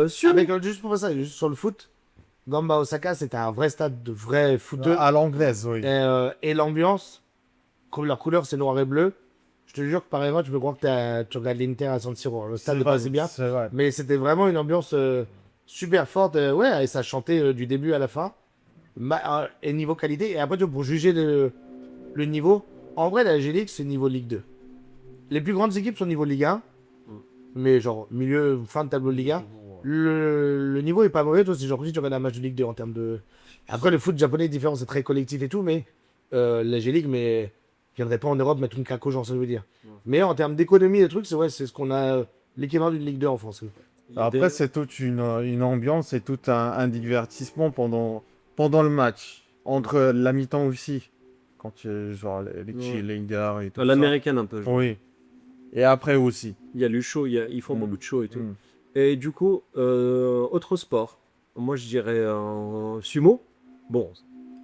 Sur Avec, juste pour ça, juste sur le foot, Gamba Osaka, c'était un vrai stade de vrais footeux. À l'anglaise, oui. Et l'ambiance, comme leur couleur c'est noir et bleu, je te jure que par exemple, tu peux croire que tu regardes l'Inter à San Siro. Le stade C'est est vrai, passé bien. C'est vrai. Mais c'était vraiment une ambiance super forte. Ouais, et ça chantait du début à la fin. Et niveau qualité. Et après, tu vois, pour juger le niveau, en vrai, la G-League, c'est niveau Ligue 2. Les plus grandes équipes sont niveau Ligue 1. Mais genre, milieu, fin de tableau de Ligue 1. Le niveau est pas mauvais. Toi, c'est genre si tu regardes un match de Ligue 2 en termes de. Après, le foot japonais est différent, c'est très collectif et tout. Mais la G-League, mais viendrait pas en Europe mettre une claque aux gens, ça veut dire. Mais en termes d'économie et trucs, c'est ce qu'on a l'équivalent d'une Ligue 2 en France. Après, c'est toute une ambiance et tout un divertissement pendant le match. Entre la mi-temps aussi. Quand il y a genre les cheerleaders et tout ça. l'américaine un peu. Genre. Oui. Et après aussi. Il y a le show, ils font beaucoup de show et tout. Mm. Et du coup, autre sport. Moi, je dirais sumo. Bon,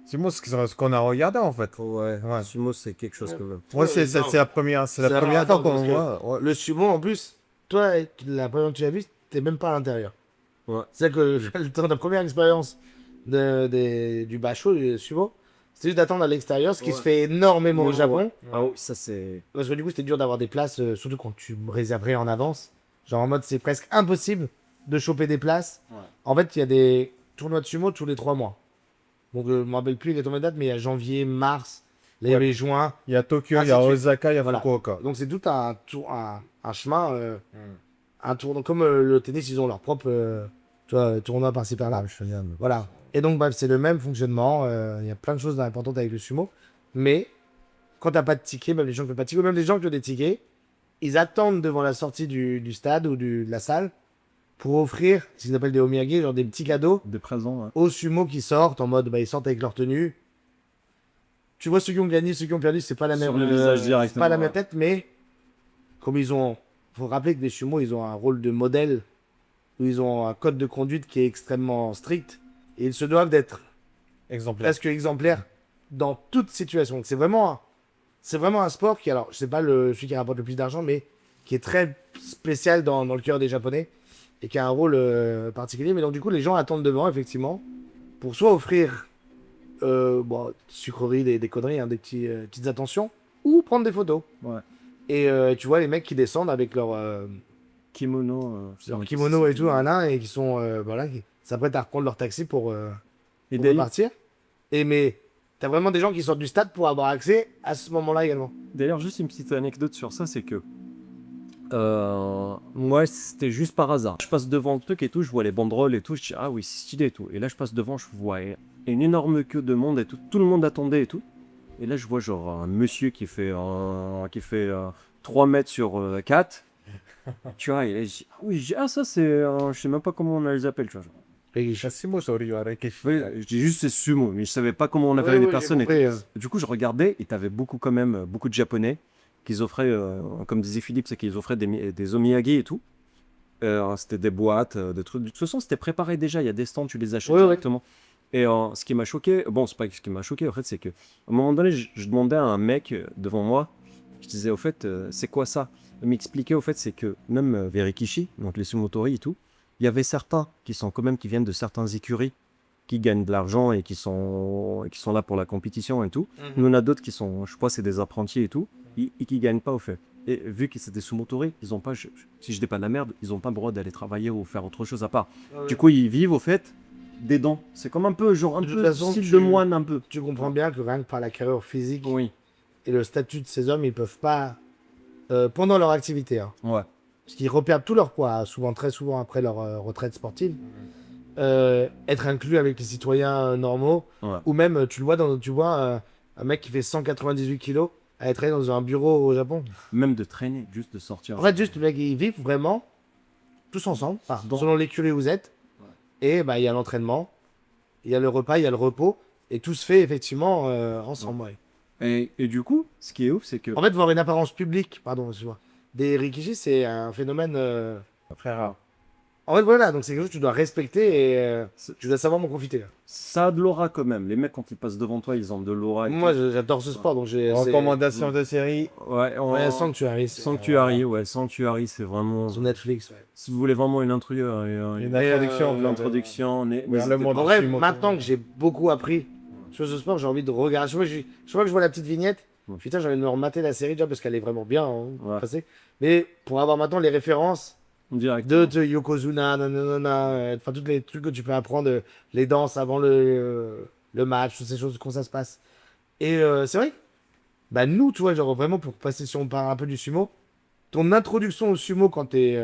C'est moi ce qu'on a regardé en fait. ouais, Ouais. sumo, c'est quelque chose que. Moi, c'est la première fois qu'on parce que voit. Ouais. Le sumo, en plus, toi, la première fois que tu l'as vu, t'es même pas à l'intérieur. Ouais. C'est-à-dire que ta première expérience du basho, du sumo, c'était juste d'attendre à l'extérieur, ce qui se fait énormément au Japon. Ah oui, ça c'est. Parce que du coup, c'était dur d'avoir des places, surtout quand tu réserverais en avance. Genre en mode, c'est presque impossible de choper des places. Ouais. En fait, il y a des tournois de sumo tous les 3 mois. Donc, je ne me rappelle plus les dates, mais il y a janvier, mars, là, il y avait juin. Il y a Tokyo, Ah, il y a c'est- Osaka, il y a Voilà. Fukuoka. Donc, c'est tout un chemin, un tour. Donc, comme le tennis, ils ont leur propre tournoi par-ci par-là. Voilà. Et donc, bref, c'est le même fonctionnement. Il y a plein de choses importantes avec le sumo. Mais quand t'as pas de ticket, même les gens qui n'ont pas de ticket, ou même les gens qui ont des tickets, ils attendent devant la sortie du stade ou de la salle pour offrir ce qu'ils appellent des omiyage, genre des petits cadeaux Des présents, ouais. aux sumo qui sortent en mode ils sortent avec leur tenue. Tu vois ceux qui ont gagné, ceux qui ont perdu, c'est pas la même Sur le visage c'est directement, pas la même ouais. tête, mais comme faut rappeler que les sumo, ils ont un rôle de modèle où ils ont un code de conduite qui est extrêmement strict et ils se doivent d'être Exemplaire. presque exemplaires dans toute situation. Donc, c'est vraiment un sport qui, alors, je sais pas celui qui rapporte le plus d'argent, mais qui est très spécial dans le cœur des Japonais et qui a un rôle particulier. Mais donc, du coup, les gens attendent devant, effectivement, pour soit offrir sucreries, des conneries, hein, des petites attentions, ou prendre des photos. Ouais. Et tu vois les mecs qui descendent avec leur Kimono. je sais leur pas kimono si et tout, et qui sont qui s'apprêtent à reprendre leur taxi pour Et d'ailleurs, repartir. Mais t'as vraiment des gens qui sortent du stade pour avoir accès à ce moment-là également. d'ailleurs, juste une petite anecdote sur ça, c'est que moi, c'était juste par hasard. Je passe devant le truc et tout, je vois les banderoles et tout, je dis ah oui, c'est stylé et tout. Et là, je passe devant, je vois une énorme queue de monde et tout le monde attendait et tout. Et là, je vois genre un monsieur qui fait 3 mètres sur 4. Tu vois, et là, je dis ah oui, ça c'est, je sais même pas comment on les appelle, tu vois. Genre. Ouais, je dis juste c'est sumo, mais je savais pas comment on appelait les personnes. Et du coup, je regardais et t'avais quand même beaucoup de Japonais qu'ils offraient, comme disait Philippe, c'est qu'ils offraient des omiyage et tout. C'était des boîtes, des trucs. De toute façon, c'était préparé déjà. Il y a des stands, tu les achètes Ouais, ouais. directement. Et ce qui m'a choqué, bon, c'est pas ce qui m'a choqué, en fait, c'est que à un moment donné, je demandais à un mec devant moi, je disais, au fait, c'est quoi ça? m'expliquait au fait, c'est que même Verikishi, donc les sumotori et tout, il y avait certains qui viennent de certaines écuries qui gagnent de l'argent et qui sont là pour la compétition et tout. Nous, on a d'autres qui sont, je crois, c'est des apprentis et tout, et qui gagnent pas au fait. Et vu que c'est des sumotori, ils ont pas, si je dis pas de la merde, ils ont pas le droit d'aller travailler ou faire autre chose à part. Du coup, ils vivent au fait des dents. C'est comme un peu, genre un De toute peu façon, style tu- de moine un peu. Tu comprends bien que rien que par la carrure physique Oui. et le statut de ces hommes, ils peuvent pas, pendant leur activité, hein, Ouais. parce qu'ils repèrent tout leur poids, souvent, très souvent après leur retraite sportive, être inclus avec les citoyens normaux, Ouais. ou même, tu vois un mec qui fait 198 kilos à être dans un bureau au Japon. Même de traîner, juste de sortir. En fait, juste, les mecs, ils vivent vraiment tous ensemble, enfin, Dans- selon l'écurie où vous êtes, et bah, il y a l'entraînement, il y a le repas, il y a le repos, et tout se fait effectivement ensemble. Ouais. Et du coup, ce qui est ouf, c'est que. En fait, voir une apparence publique, pardon, excuse-moi, des rikishi, c'est un phénomène. Très rare. En fait, voilà, donc c'est quelque chose que tu dois respecter et C'est- tu dois savoir m'en profiter. Là. Ça a de l'aura quand même. Les mecs, quand ils passent devant toi, ils ont de l'aura. et Moi, tout. j'adore ce sport, donc j'ai. Recommandation de série. Ouais, Ouais, Sanctuary. c'est, Sanctuary, c'est vraiment. Sur Netflix. Ouais. Si vous voulez vraiment une Une introduction. l'introduction, Oui, le monde En vrai, sumo. maintenant que j'ai beaucoup appris sur ce sport, j'ai envie de regarder. Je vois que je vois la petite vignette. Ouais. Putain, j'ai envie de me remater la série déjà parce qu'elle est vraiment bien. Hein, Ouais. passée. Mais pour avoir maintenant les références direct. de Yokozuna, nanana, enfin tous les trucs que tu peux apprendre, les danses avant le match, toutes ces choses, comment ça se passe. Et c'est vrai, bah nous, tu vois, genre vraiment pour passer si on parle un peu du sumo, ton introduction au sumo quand t'es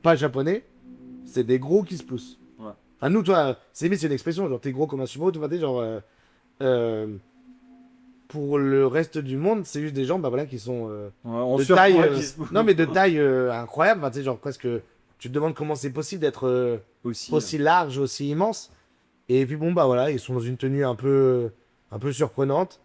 pas japonais, c'est des gros qui se poussent. Ouais. Enfin nous, toi, c'est limite c'est une expression, genre t'es gros comme un sumo, tu vois, t'es genre pour le reste du monde, c'est juste des gens, bah voilà, qui sont On de surprend taille, qu'ils se- non mais de taille incroyable, enfin, tu sais, genre presque, tu te demandes comment c'est possible d'être aussi. aussi large, aussi immense. Et puis bon bah voilà, ils sont dans une tenue un peu surprenante,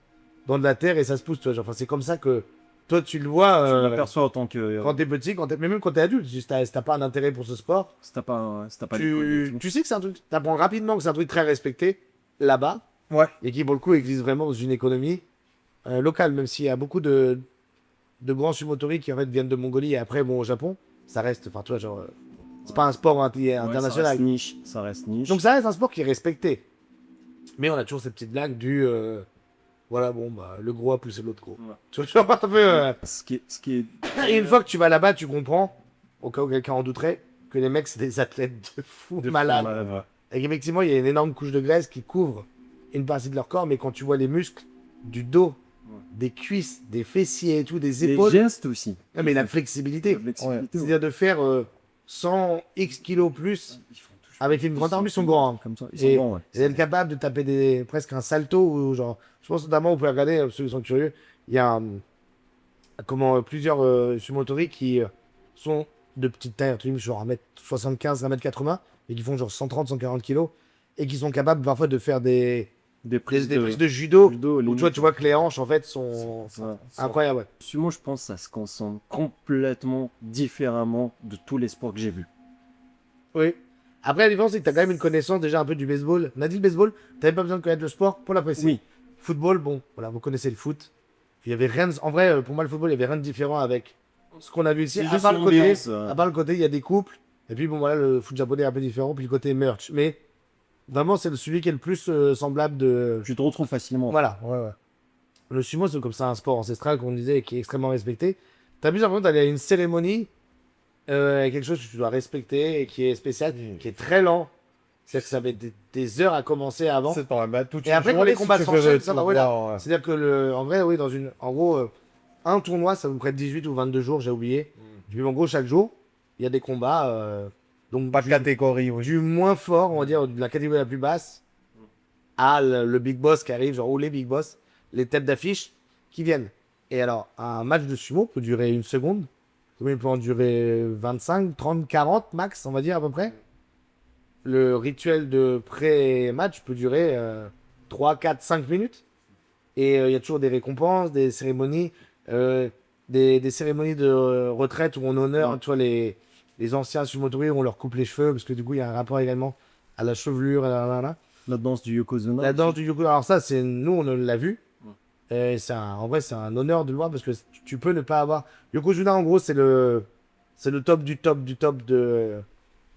dans de la terre et ça se pousse, tu vois. Genre, enfin, c'est comme ça que toi tu le vois Je l'aperçois en tant que. quand t'es petit, mais même quand t'es adulte, si t'as pas un intérêt pour ce sport, Si t'as pas les tu sais que c'est un truc, t'apprends rapidement que c'est un truc très respecté là-bas Ouais. et qui pour le coup existe vraiment dans une économie locale, même s'il y a beaucoup de grands sumotori qui en fait viennent de Mongolie et après bon au Japon, ça reste, enfin tu vois genre, c'est pas un sport international. Ça reste niche. Ça reste niche. Donc ça reste un sport qui est respecté. Mais on a toujours cette petite blague du voilà bon bah le gros a poussé l'autre gros. Ouais. Tu vois un peu Ce qui est. et une fois que tu vas là-bas, tu comprends au cas où quelqu'un en douterait que les mecs c'est des athlètes de fous malades. Ouais. Et qu'effectivement, il y a une énorme couche de graisse qui couvre une partie de leur corps, mais quand tu vois les muscles du dos, des cuisses, des fessiers et tout, des Les épaules, gestes aussi. non, mais la flexibilité, La flexibilité. c'est-à-dire de faire 100 x kilos plus Ils font tout- avec une grande arme, ils sont grands. Hein. Comme ça. Ils Et- sont bons, ouais. Et d'être capable de taper presque un salto, ou genre, je pense notamment, vous pouvez regarder, ceux qui sont curieux, il y a plusieurs sumotori qui sont de petite taille, entre guillemets, genre 1m75, 1m80, et qui font genre 130, 140 kilos, et qui sont capables parfois de faire des Des prises prises de judo, judo, où limite. tu vois que les hanches, en fait, sont Ouais. incroyables. Ouais. Sumo, je pense, ça se concentre complètement différemment de tous les sports que j'ai vus. Oui. Après, la différence, c'est que tu as quand même une connaissance déjà un peu du baseball. On a dit le baseball, tu pas besoin de connaître le sport pour l'apprécier. Oui. Football, bon, voilà, vous connaissez le foot. Il y avait rien en vrai, pour moi, le football, il y avait rien de différent avec ce qu'on a vu ici. C'est À juste part le côté, l'ambiance, à part le côté, il y a des couples. Et puis, bon, voilà, le foot japonais est un peu différent. Puis le côté merch. Mais vraiment, c'est celui qui est le plus semblable de. Tu te retrouves facilement. Voilà. Ouais. Le sumo, c'est comme ça un sport ancestral qu'on disait qui est extrêmement respecté. T'as plus l'impression d'aller à une cérémonie, quelque chose que tu dois respecter et qui est spécial, qui est très lent. C'est-à-dire que ça va être des heures à commencer avant. C'est dans la batte toute Et après, une quand les journée, combats si tu s'enchaînent, veux ça tout va, voilà. voir, ouais. C'est-à-dire que, en vrai, oui, en gros, un tournoi, ça vous prête 18 ou 22 jours, j'ai oublié. Puis en gros, chaque jour, il y a des combats. Donc, Pas de catégorie, oui. du moins fort, on va dire, de la catégorie la plus basse, à le big boss qui arrive, genre, ou les big boss, les têtes d'affiche qui viennent. Et alors, un match de sumo peut durer une seconde. Il peut en durer 25, 30, 40 max, on va dire à peu près. Le rituel de pré-match peut durer 3, 4, 5 minutes. Et il y a toujours des récompenses, des cérémonies, des cérémonies de retraite où on honore, Ouais. tu vois, les anciens sumotori, où on leur coupe les cheveux, parce que du coup, il y a un rapport également à la chevelure. La danse du Yokozuna. La danse du Yokozuna, alors ça, c'est nous, on l'a vu. Ouais. Et en vrai, c'est un honneur de le voir parce que tu peux ne pas avoir. Yokozuna, en gros, c'est le top du top du top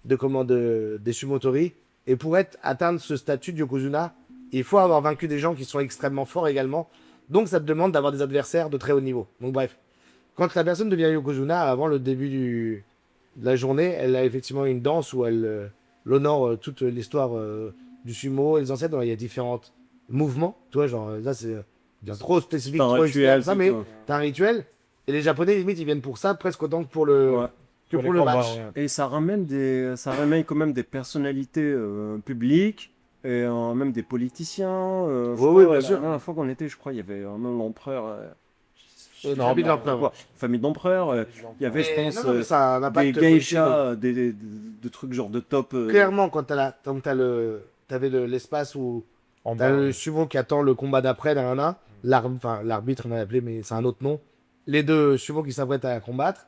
des Sumotori. Et pour atteindre ce statut de Yokozuna, il faut avoir vaincu des gens qui sont extrêmement forts également. Donc, ça te demande d'avoir des adversaires de très haut niveau. Donc, bref. Quand la personne devient Yokozuna, avant le début de la journée, elle a effectivement une danse où elle l'honore toute l'histoire du sumo et les ancêtres. Alors, il y a différents mouvements. Tu vois, genre, là, c'est bien trop spécifique, C'est un trop rituel, extrême, ça, c'est mais tout. t'as un rituel. Et les Japonais, limite, ils viennent pour ça, presque autant que pour le, Ouais. que pour le combats, match. ouais. Et ça ramène quand même des personnalités publiques et même des politiciens. Je Oui, crois, bien sûr. La dernière fois qu'on était, je crois, il y avait même l'empereur. Non, bah, Famille d'empereur. Il y avait, je Mais pense, non, mais ça a un des impact politique, donc. geishas, de trucs genre de top. Clairement, quand t'avais l'espace où En t'as bas, le ouais. sumo qui attend le combat d'après, l'arbitre, on a appelé, mais c'est un autre nom. Les deux sumo qui s'apprêtent à combattre.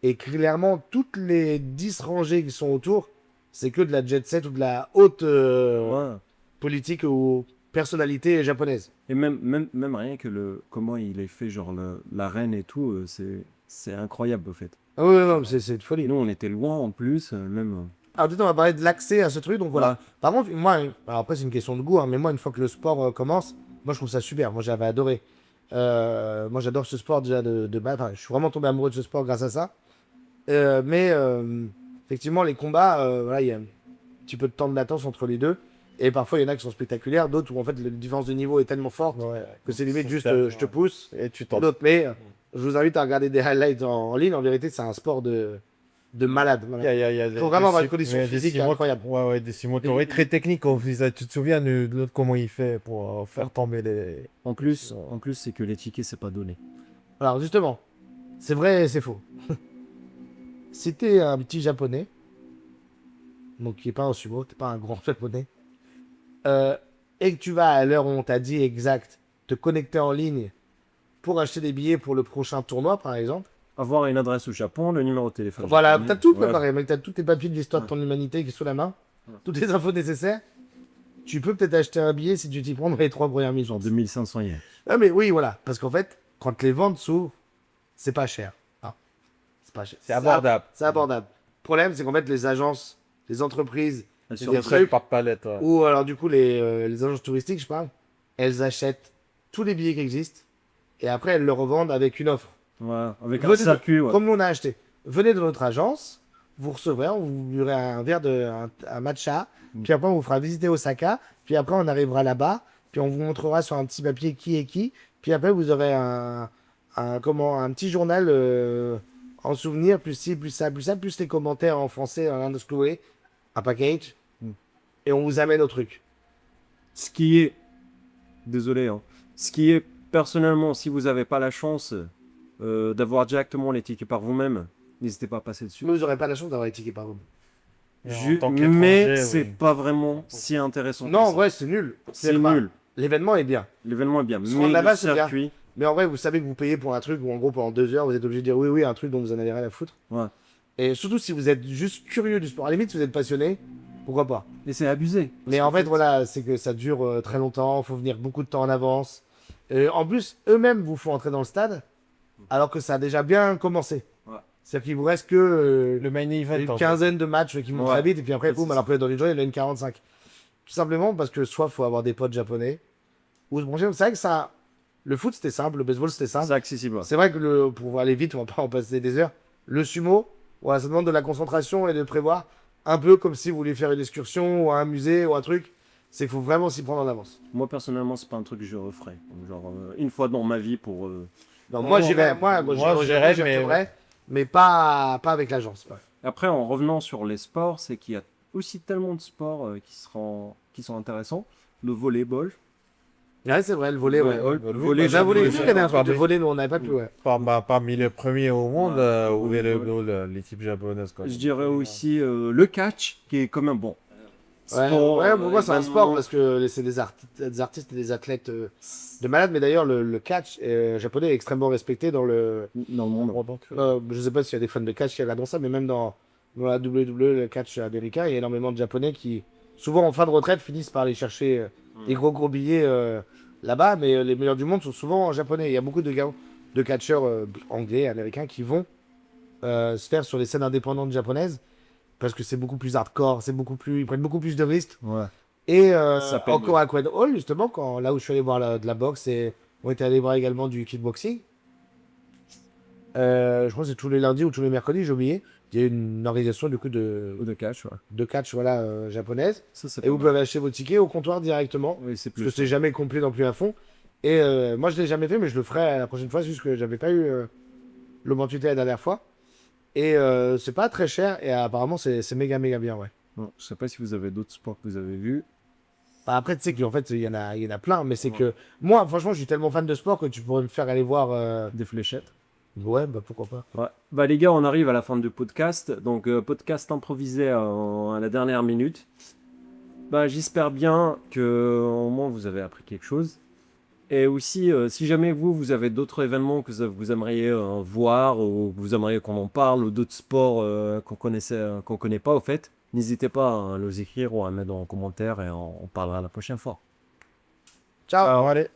Et clairement, toutes les 10 rangées qui sont autour, c'est que de la jet set ou de la haute Ouais. politique ou personnalité japonaise. Et même rien que comment il est fait, genre l'arène et tout, c'est incroyable au fait. Ah oui, non, c'est de folie. Nous, on était loin en plus, même. Alors, peut-être on va parler de l'accès à ce truc. Donc voilà. Par contre, moi, alors après, c'est une question de goût, hein, mais moi, une fois que le sport commence, moi, je trouve ça super. Moi, j'avais adoré. Moi, j'adore ce sport déjà de base. Enfin, je suis vraiment tombé amoureux de ce sport grâce à ça. Effectivement, les combats, voilà, il y a un petit peu de temps de latence entre les deux. Et parfois, il y en a qui sont spectaculaires, d'autres où en fait la différence de niveau est tellement forte Ouais. que c'est limite C'est juste tellement- je te pousse. Et tu t'en. D'autres, mais je vous invite à regarder des highlights en ligne. En vérité, c'est un sport de malade. Il y a Faut vraiment avoir une des condition des physique sumo- incroyable. Ouais, ouais, des sumotori très techniques. Tu te souviens de l'autre comment il fait pour faire tomber les. En plus, c'est que les tickets, c'est pas donné. Alors justement, c'est vrai et c'est faux. Si t'es un petit japonais, donc qui est pas un sumo, t'es pas un grand japonais, et que tu vas à l'heure où on t'a dit exact, te connecter en ligne pour acheter des billets pour le prochain tournoi, par exemple. Avoir une adresse au Japon, le numéro de téléphone. Voilà, japonais. t'as tout Ouais. préparé, mec, t'as tous tes papiers de l'histoire de ton humanité qui est sous la main, toutes les infos nécessaires. Tu peux peut-être acheter un billet si tu t'y prends dans les 3 premières minutes. Genre 2500 yens. Ah mais oui, voilà, parce qu'en fait, quand les ventes s'ouvrent, c'est pas cher. Ah, c'est pas cher. C'est abordable. C'est abordable. Le problème, c'est qu'en fait, les agences, les entreprises, Sur des le trucs, Par palette. Ouais. ou alors du coup les agences touristiques, je parle, elles achètent tous les billets qui existent et après elles le revendent avec une offre. Ouais, avec un Venez circuit, ouais. Comme nous on a acheté. Venez de notre agence, vous recevrez, on vous burez un verre un matcha, puis après on vous fera visiter Osaka, puis après on arrivera là-bas, puis on vous montrera sur un petit papier qui est qui, puis après vous aurez un petit journal en souvenir, plus ci, plus ça, plus les commentaires en français, en exclué, un package, et on vous amène au truc. Ce qui est, désolé, hein, ce qui est personnellement, si vous n'avez pas la chance d'avoir directement les tickets par vous-même, n'hésitez pas à passer dessus. Mais vous n'aurez pas la chance d'avoir les tickets par vous. Et en tant Mais qu'étranger, c'est oui. pas vraiment si intéressant. Non, que en ça. vrai, c'est nul. c'est pas- nul. L'événement est bien. L'événement est bien, Parce mais qu'on là-bas, le c'est bien. circuit, Mais en vrai, vous savez que vous payez pour un truc où, en gros, pendant 2 heures, vous êtes obligé de dire oui, oui, un truc dont vous en avez rien à foutre. ouais. Et surtout si vous êtes juste curieux du sport. À la limite, si vous êtes passionné, pourquoi pas. Et c'est abusé. Mais Parce en qu'en fait, voilà, c'est que ça dure très longtemps, faut venir beaucoup de temps en avance. En plus, eux-mêmes vous font entrer dans le stade, alors que ça a déjà bien commencé. Ouais. C'est-à-dire qu'il vous reste que Le main event. une en fait. quinzaine de matchs qui montent Ouais. très vite, et puis après, En fait, boum, c'est alors que dans une journée, il y en a une 45. Tout simplement parce que soit faut avoir des potes japonais, ou se brancher. C'est vrai que ça. Le foot, c'était simple, le baseball, c'était simple. C'est accessible. ouais. C'est vrai que pour aller vite, on va pas en passer des heures. Le sumo, voilà, ça demande de la concentration et de prévoir. Un peu comme si vous vouliez faire une excursion ou un musée ou un truc. C'est qu'il faut vraiment s'y prendre en avance. Moi, personnellement, c'est pas un truc que je referais. Genre, une fois dans ma vie pour. Non, moi, j'irais, j'irais, j'y mais- retournerais, mais pas avec l'agence. Ouais. Après, en revenant sur les sports, c'est qu'il y a aussi tellement de sports qui sont intéressants. Le volleyball. Ouais, c'est vrai, le volet, ouais. Le volley, J'ai voulu volley, juste qu'il y ait un truc de volet, nous, on n'avait pas pu, ouais. Parmi les premiers au monde, où Ouais. est l'équipe japonaise. Quoi. Je dirais aussi le catch, qui est quand même bon. Ouais, Sport, ouais, pour moi, c'est un événement. sport parce que c'est des artistes et des athlètes de malades. Mais d'ailleurs, le catch japonais est extrêmement respecté dans le. Dans le monde. Je sais pas s'il y a des fans de catch qui regardent ça, mais même dans la WWE, le catch américain, il y a énormément de Japonais qui, souvent en fin de retraite, finissent par aller chercher des gros billets là-bas, mais les meilleurs du monde sont souvent en japonais. Il y a beaucoup de catcheurs anglais, américains qui vont se faire sur les scènes indépendantes japonaises parce que c'est beaucoup plus hardcore, ils prennent beaucoup plus de risques. Ouais. Et Ça paye encore à Koen Hall, justement, là où je suis allé voir de la boxe, et on était allé voir également du kickboxing. Je crois que c'est tous les lundis ou tous les mercredis, j'ai oublié. Il y a une organisation du coup Ou de catch, ouais. de catch voilà, japonaise. Ça, c'est Et vous pas mal. pouvez acheter vos tickets au comptoir directement. Oui, c'est Parce plus. que c'est jamais complet non plus à fond. Et moi, je l'ai jamais fait, mais je le ferai la prochaine fois, c'est juste que j'avais pas eu l'opportunité la dernière fois. Et c'est pas très cher, et apparemment, c'est méga, méga bien, ouais. Bon, je sais pas si vous avez d'autres sports que vous avez vus. Bah, après, tu sais qu'en fait, il y en a plein, mais c'est que moi, franchement, je suis tellement fan de sport que tu pourrais me faire aller voir. Des fléchettes. Ouais, bah pourquoi pas. Ouais. Bah les gars, on arrive à la fin du podcast. Donc podcast improvisé à la dernière minute. Bah j'espère bien que au moins vous avez appris quelque chose. Et aussi, si jamais vous avez d'autres événements que vous aimeriez voir ou que vous aimeriez qu'on en parle ou d'autres sports qu'on connaît pas au fait, n'hésitez pas à nous écrire ou à mettre en commentaire et on parlera la prochaine fois. Ciao! Alors, allez.